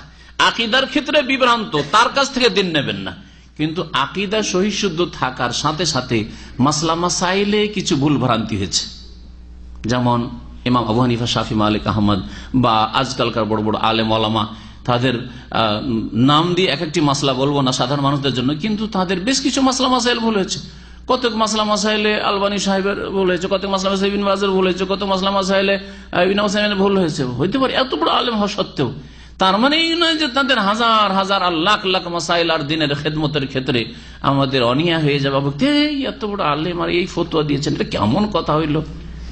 আকীদার ক্ষেত্রে বিভ্রান্ত, তার কাছ থেকে দিন নেবেন না। কিন্তু আকীদা সহিশুদ্ধ থাকার সাথে সাথে মাসলা মাসাইলে কিছু ভুল ভ্রান্তি হয়েছে, যেমন ইমাম আবু হানিফা, শাফি, মালিক, আহমদ বা আজকালকার বড় বড় আলেম ওলামা, তাদের নাম দিয়ে এক একটি মাসলা বলবো না সাধারণ মানুষদের জন্য, কিন্তু তাদের বেশ কিছু মাসলা মাসাইল ভুল হয়েছে। কতক মাসলা মাসাইলে আলবানী সাহেবের ভুল হয়েছে, কতক মাসলা মাসাইলে ইবনে বাজের ভুল হয়েছে, কত মাসলা মাসাইলে ইবনে উসাইমিনের ভুল হয়েছে। হইতে পারে এত বড় আলেম হওয়া সত্ত্বেও, তার মানে এই নয় যে তাদের হাজার হাজার আর লাখ লাখ মাসাইল আর দিনের খেদমতের ক্ষেত্রে আমাদের অনিয়া হয়ে যাবে। এত বড় আলেম আর এই ফতোয়া দিয়েছেন, এটা কেমন কথা হইল?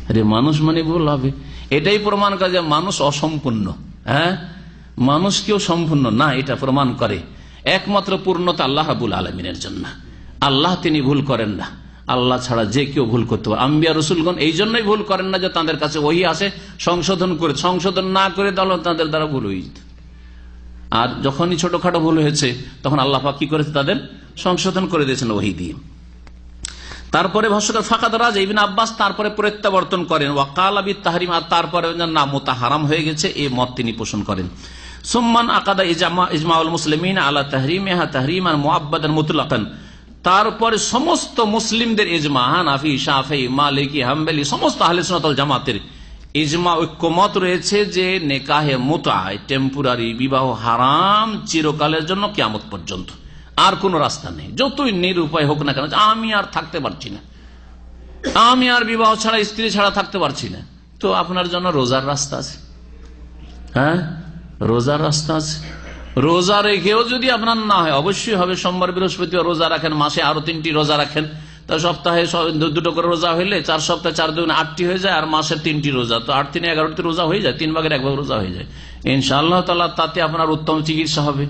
আরে মানুষ মানে ভুল হবে, এটাই প্রমাণ করে যে মানুষ অসম্পূর্ণ। হ্যাঁ, মানুষ কেউ সম্পূর্ণ না, এটা প্রমাণ করে একমাত্র পূর্ণতা আল্লাহ রাব্বুল আলামিনের জন্য। আল্লাহ তিনি ভুল করেন না, আল্লাহ ছাড়া যে কেউ ভুল করতে পারে। আম্বিয়া রসুলগণ এই জন্যই ভুল করেন না যে তাদের কাছে ওহী আসে সংশোধন না করে তাহলে তাদের দ্বারা ভুল হয়ে যেত। আর যখনই ছোটখাটো ভুল হয়েছে তখন আল্লাহ পাক কি করেছে, তাদের সংশোধন করে দিয়েছেন ওহী দিয়ে। তারপরে ভাষ্যকার ফাকাদ রাজ ইবনে আব্বাস তারপরে প্রত্যাবর্তন করেন, ওয়াকালা বিত তাহরিম, আর তারপরে না মোতা হারাম হয়ে গেছে এই মত তিনি পোষণ করেন। সুম্মান আকাদা ইজমাউল মুসলিমিন আলা তাহরিমিহা তাহরিমান মুআব্বাদান মুতলাকান, তারপরে সমস্ত মুসলিমদের ইজমা, হানাফি, শাফিঈ, মালিকি, হাম্বলি, সমস্ত আহলে সুন্নাত ওয়াল জামাতের ইজমা, ঐক্যমত রয়েছে যে নেকাহে মুতআ, টেম্পোরারি বিবাহ হারাম চিরকালের জন্য কিয়ামত পর্যন্ত। আর কোন রাস্তা নেই, যতই নিরুপায় হোক না কেন, আমি আর থাকতে পারছি না, আমি আর বিবাহ ছাড়া স্ত্রী ছাড়া থাকতে পারছি না, তো আপনার জন্য রোজার রাস্তা আছে। হ্যাঁ, রোজার রাস্তা আছে। রোজা রেখেও যদি আপনার না হয়, অবশ্যই হবে সোমবার বৃহস্পতিবার রোজা রাখেন, মাসে আরো 3টি রোজা রাখেন, তা সপ্তাহে 2 করে রোজা হইলে 4 সপ্তাহে 4 2 8টি হয়ে যায়, আর মাসে 3টি রোজা, তো 8 3 11টি রোজা হয়ে যায়, 3 ভাগের 1 ভাগ রোজা হয়ে যায়। ইনশাআল্লাহ তাআলা তাতে আপনার উত্তম চিকিৎসা হবে।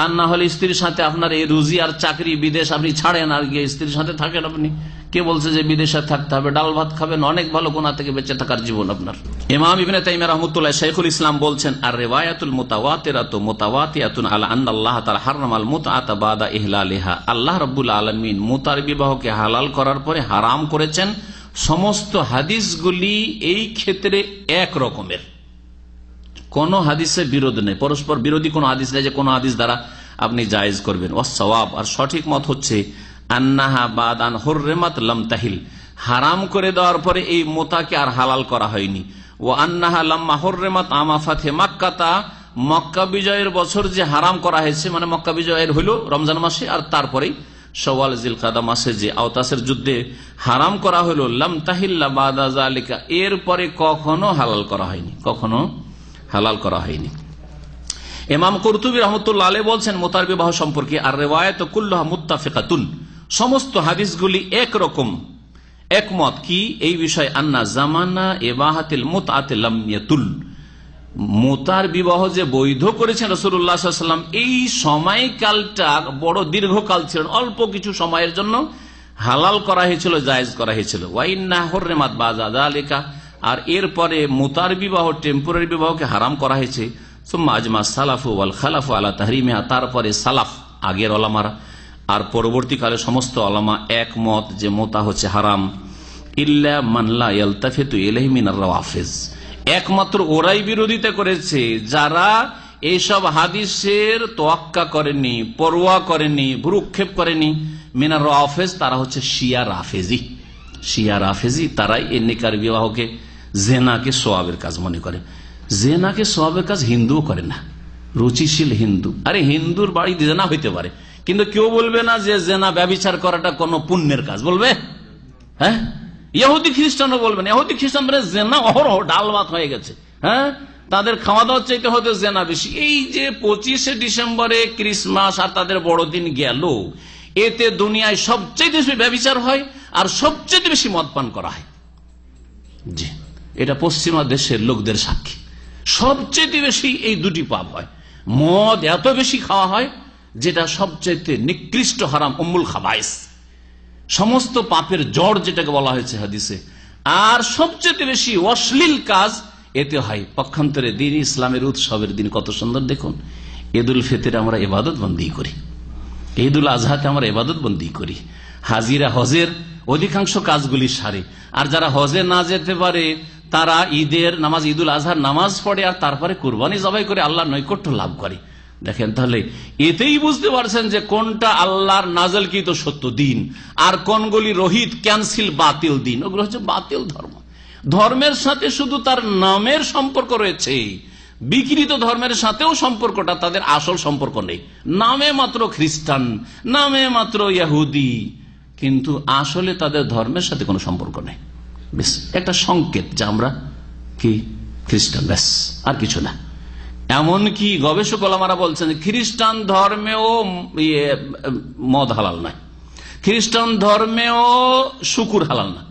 আর না হলে স্ত্রীর সাথে আপনার এই রুজি আর চাকরি বিদেশ আপনি ছাড়েন আর গিয়ে স্ত্রীর সাথে থাকেন। আপনি কে বলছে যে বিদেশে থাকতে হবে? ডাল ভাত খাবেন, অনেক ভালো গুনাহ থেকে বেঁচে থাকার জীবন আপনার। ইমাম ইবনে তাইমিয়া রাহমাতুল্লাহ শাইখুল ইসলাম বলছেন, আর রিওয়ায়াতুল মুতাওয়াতিরাতু মুতাওয়াতিয়াতুন আলা আন্না আল্লাহ তাআলা হারামাল মুতআতা বাদা ইহলালিহা, আল্লাহ রাব্বুল আলামিন মুতার বিবাহকে হালাল করার পরে হারাম করেছেন। সমস্ত হাদিসগুলি এই ক্ষেত্রে এক রকমের, কোন হাদিসে বিরোধ নেই, পরস্পর বিরোধী কোন হাদিস নেই যে কোন হাদিস দ্বারা আপনি জায়েজ করবেন। ওয়াসসাওয়াব, আর সঠিক মত হচ্ছে আন্নাহা বাদ আন হুররিমাত লাম তাহিল, হারাম করে দেওয়ার পরে এই মোতাকে আর হালাল করা হয়নি। ও আন্নাহা লাম্মা হুররিমাত আমা ফাতহে মাক্কাতা, মক্কা বিজয়ের বছর যে হারাম করা হয়েছে, মানে মক্কা বিজয়ের হইল রমজান মাসে, আর তারপরেই শাওয়াল জিলকাদা মাসে যে আওতাসের যুদ্ধে হারাম করা হলো, লাম তাহিল্লা বাদা যালিকা, এরপরে কখনো হালাল করা হয়নি, কখনো হালাল করা হয়নি। ইমাম কুরতুবী রাহমাতুল্লাহ আলাইহি বলছেন মুতার বিবাহ সম্পর্কে, আর রিওয়ায়াত কুল্লুহা মুত্তাফিকাতুন, সমস্ত হাদিসগুলি একরকম, একমত কি এই বিষয়, আন্না জামানা ইবাহাতিল মুতআতি লাম ইয়াতুল, মুতার বিবাহ যে বৈধ করেছেন রাসূলুল্লাহ সাল্লাল্লাহু আলাইহি ওয়াসাল্লাম, এই সময়কালটা বড় দীর্ঘকাল ছিল, অল্প কিছু সময়ের জন্য হালাল করা হয়েছিল, জায়েজ করা হয়েছিল। ওয়া ইন্না হুররিমাত বাযা যালিকা, আর এরপরে মুতার বিবাহ, টেম্পোরারি বিবাহকে হারাম করা হয়েছে। সুম্মা আজমা সালাফু ওয়াল খালাফু আলা তাহরিমিহা, তারপরে সালাফ আগের ওলামারা আর পরবর্তীকালে সমস্ত ওলামা একমত যে মুতা হচ্ছে হারাম। ইল্লা মান লা ইয়ালতাফিতু ইলাইহি মিনার রাওয়াফিজ, একমাত্র ওরাই বিরোধিতা করেছে যারা এইসব হাদিসের তোয়াক্কা করেনি, পরোয়া করেনি, ভ্রুক্ষেপ করেনি। মিনার রাওয়াফিজ, তারা হচ্ছে শিয়া রাফেজি, শিয়া রাফেজি, তারাই এই নিকার বিবাহকে জেনাকে সোয়াবের কাজ মনে করে। জেনাকে সোয়াবের কাজ হিন্দুও করে না, রুচিশীল হিন্দু। আরে হিন্দুর বাড়ি জেনা হইতে পারে, কিন্তু কেউ বলবে না যে জেনা ব্যভিচার করাটা কোন পুণ্যের কাজ, বলবে? হ্যাঁ, ইহুদি খ্রিস্টানও বলবেন। ইহুদি খ্রিস্টান মানে জেনা অহরহ ডাল ভাত হয়ে গেছে। হ্যাঁ, তাদের খাওয়া দাওয়ার চাইতে হয়তো জেনা বেশি। এই যে 25শে ডিসেম্বরে ক্রিসমাস আর তাদের বড়দিন গেল, এতে দুনিয়ায় সবচেয়ে বেশি ব্যভিচার হয় আর সবচেয়ে বেশি মদ পান করা হয়। জি, এটা পশ্চিমা দেশের লোকদের সাক্ষী। সবচেয়ে বেশি এই দুটি পাপ হয়। মদ এত বেশি খাওয়া হয়, যেটা সবচেয়ে নিকৃষ্ট হারাম, উম্মুল খাবাইস, সমস্ত পাপের জড় যেটাকে বলা হয়েছে হাদিসে। আর সবচেয়ে বেশি অশ্লীল কাজ এতে হয়। পক্ষান্তরে দিন ইসলামের উৎসবের দিন কত সুন্দর দেখুন। ঈদুল ফিতরে আমরা ইবাদত বন্দি করি, ঈদুল আজহাতে আমরা ইবাদত বন্দি করি, হাজিরা হজের অধিকাংশ কাজগুলি সারে। আর যারা হজে না যেতে পারে তারা ঈদের নামাজ, ঈদুল আজহার নামাজ পড়ে আর তারপরে কুরবানি জবাই করে আল্লাহর নৈকট্য লাভ করে। দেখেন, তাহলে এতেই বুঝতে পারছেন যে কোনটা আল্লাহর নাজলকৃত সত্য দিন আর কোনগুলি রহিত, ক্যান্সিল, বাতিল দিন। ওগুলো হচ্ছে বাতিল ধর্ম। ধর্মের সাথে শুধু তার নামের সম্পর্ক রয়েছে, বিকৃত ধর্মের সাথেও সম্পর্কটা তাদের আসল সম্পর্ক নেই। নামে মাত্র খ্রিস্টান, নামে মাত্র ইহুদি, কিন্তু আসলে তাদের ধর্মের সাথে কোনো সম্পর্ক নেই। বেশ একটা সংকেত যে আমরা কি খ্রিস্টান, ব্যাস, আর কিছু না। এমনকি গবেষক ওলামারা বলছেন খ্রিস্টান ধর্মেও মদ হালাল নয়, খ্রিস্টান ধর্মেও শুকুর হালাল না।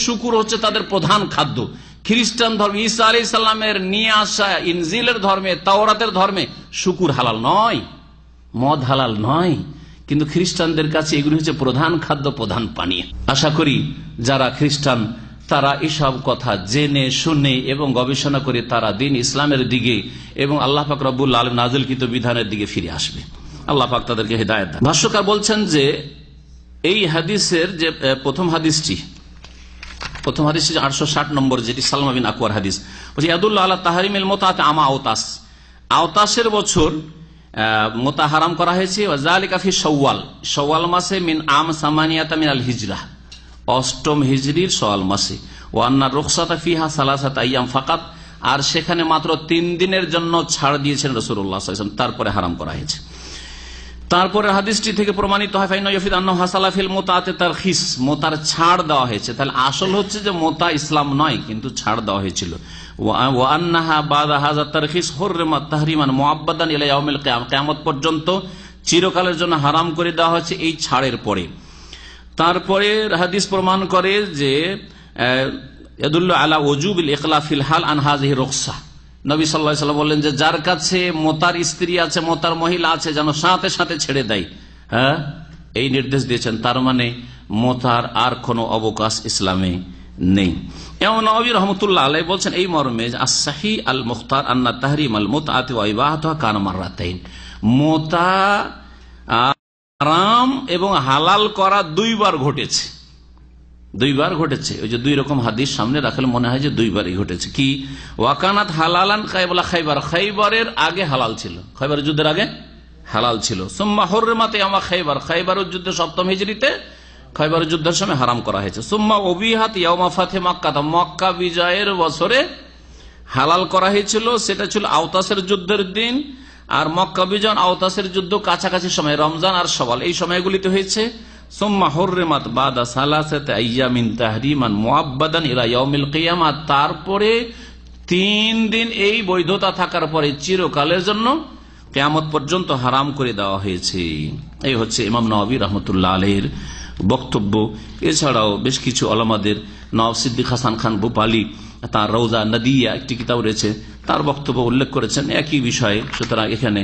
শুকুর হচ্ছে তাদের প্রধান খাদ্য। খ্রিস্টান ধর্ম, ঈসা আলাইহিস সালামের নিয়ে আসা ইনজিলের ধর্মে, তাওরাতের ধর্মে শুকুর হালাল নয়, মদ হালাল নয়, কিন্তু খ্রিস্টানদের কাছে এগুলি হচ্ছে প্রধান খাদ্য, প্রধান পানীয়। আশা করি যারা খ্রিস্টান তারা এসব কথা জেনে শুনে এবং গবেষণা করে তারা দিন ইসলামের দিকে এবং আল্লাহ পাক রব্বুল আলামিন নাযিলকৃত বিধানের দিকে ফিরে আসবে। আল্লাহ পাক তাদেরকে হিদায়াত দেন। ভাষ্যকার বলছেন যে এই হাদিসের যে প্রথম হাদিসটি 860 নম্বর, যেটি সালমা বিন আকওয়ার হাদিস, বলছে ইয়াদুল্লাহু আলা তাহরিমিল মুতাআতি আমা আওতাস, আওতাসের বছর মুতা হারাম করা হয়েছে। ওয়াযালিকা ফি শাওয়াল, শাওয়াল মাসে মিন আম সামানিয়াতা মিনাল হিজরা, 8ম হিজরির শাওয়াল মাসে। ওয়া আন্না রুখসাতা ফিহা সালাসাত আইয়াম ফাকাত, আর সেখানে মাত্র 3 দিনের জন্য ছাড় দিয়েছেন রাসূলুল্লাহ সাল্লাল্লাহু আলাইহি ওয়াসাল্লাম, তারপরে হারাম করা হয়েছে। তারপরে হাদিসটি থেকে প্রমাণিত হয় ফাইনা ইয়াফিদ আন্নাহু হাসালা ফিল মুতাআতি তারখিস, মুতার ছাড় দেওয়া হয়েছে। তাহলে আসল হচ্ছে যে মুতা ইসলাম নয়, কিন্তু ছাড় দেওয়া হয়েছিল। ওয়া আন্নাহা বাদা হাযা তারখিস হুররিমাত তাহরিমান মুআব্বাদান ইলা ইয়াউমিল কিয়ামah, কিয়ামত পর্যন্ত চিরকালের জন্য হারাম করে দেওয়া হয়েছে এই ছাড়ের পরে। তারপরে হাদিস প্রমাণ করে যে ইয়াদুল্লু আলা ওজুবিল ইখলা ফিল হাল আন হাযিহি রুখসা, নবী সাল্লাল্লাহু আলাইহি ওয়াসাল্লাম বললেন যে যার কাছে মোতার স্ত্রী আছে, মোতার মহিলা আছে, যেন সাথে সাথে ছেড়ে দেয়। হ্যাঁ, এই নির্দেশ দিয়েছেন। তার মানে মোতার আর কোনো অবকাশ ইসলামে নেই। ইমাম নববী রাহমাতুল্লাহ আলাইহি বলছেন এই মর্মে, as-sahih al-mukhtar anna tahrim al-mut'ati wa ibahatuha kana marratayn, মোতা হারাম এবং হালাল করা 2 বার ঘটেছে, 2 বার ঘটেছে। ওই যে 2 রকম হাদিস সামনে রাখলে মনে হয় যে 2 বারই ঘটেছে। কি ওয়াকানাত হালালান কায়বলা খাইবার, খাইবারের আগে হালাল ছিল, খাইবারের যুদ্ধের আগে হালাল ছিল। সুম্মা হুররিমাত ইয়ামা খাইবার, খাইবারের যুদ্ধ 7ম হিজরিতে খাইবারের যুদ্ধের সময় হারাম করা হয়েছে। সুম্মা উবিহাত ইয়াউমা ফাতহি মক্কা, মক্কা বিজয়ের বছরে হালাল করা হয়েছিল, সেটা ছিল আওতাসের যুদ্ধের দিন। আর মক্কা বিজয় আওতাসের যুদ্ধ কাছাকাছি সময়, রমজান আর সওয়াল, এই সময়গুলিতে হয়েছে। সুম্মা হুররিমাত বাদা সালাসাতি আইয়ামিন তাহরিমান মুআব্বাদান ইলা ইয়াউমিল কিয়ামাহ, তারপরে 3 দিন এই বৈধতা থাকার পরে চিরকালের জন্য কিয়ামত পর্যন্ত হারাম করে দেওয়া হয়েছে। এই হচ্ছে ইমাম নওয়াবী রাহমাতুল্লাহ আলাইহির বক্তব্য। এছাড়াও বেশ কিছু ওলামাদের, নওয়াব সিদ্দিক হাসান খান ভূপালী তার রওজা নদিয়া একটি কিতাব রয়েছে, তার বক্তব্য উল্লেখ করেছেন একই বিষয়ে। সুতরাং এখানে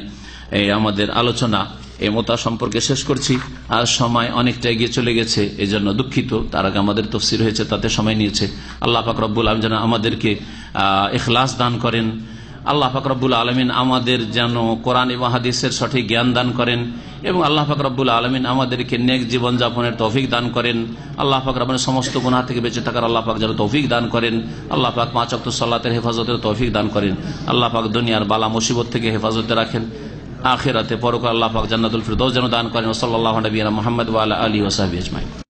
আমাদের আলোচনা এই মোতা সম্পর্কে শেষ করছি। আর সময় অনেকটা এগিয়ে চলে গেছে, এই জন্য দুঃখিত। তার আগে আমাদের তফসির হয়েছে, তাতে সময় নিয়েছে। আল্লাহ পাক রব্বুল আলামিন যেন আমাদেরকে ইখলাস দান করেন। আল্লাহ পাক রব্বুল আলামিন আমাদের যেন কোরআন এবং হাদিসের সঠিক জ্ঞান দান করেন, এবং আল্লাহ পাক রব্বুল আলামিন আমাদেরকে নেক জীবন যাপনের তৌফিক দান করেন। আল্লাহ পাক রব্বুল সমস্ত গুনাহ থেকে বেঁচে থাকার আল্লাহ পাক যেন তৌফিক দান করেন। আল্লাহ পাক 5 ওয়াক্ত সালাতের হেফাজতের তৌফিক দান করেন। আল্লাহ পাক দুনিয়ার বালা মুসিবত থেকে হেফাজতে রাখেন। আখিরাতে পরকালে আল্লাহ পাক জান্নাতুল ফিরদৌস যেন দান করেন। সাল্লাল্লাহু আলাইহি ওয়া সাল্লাম মুহাম্মদ ওয়া আলা আলিহি ওয়া সাহবিহি আজমাইন।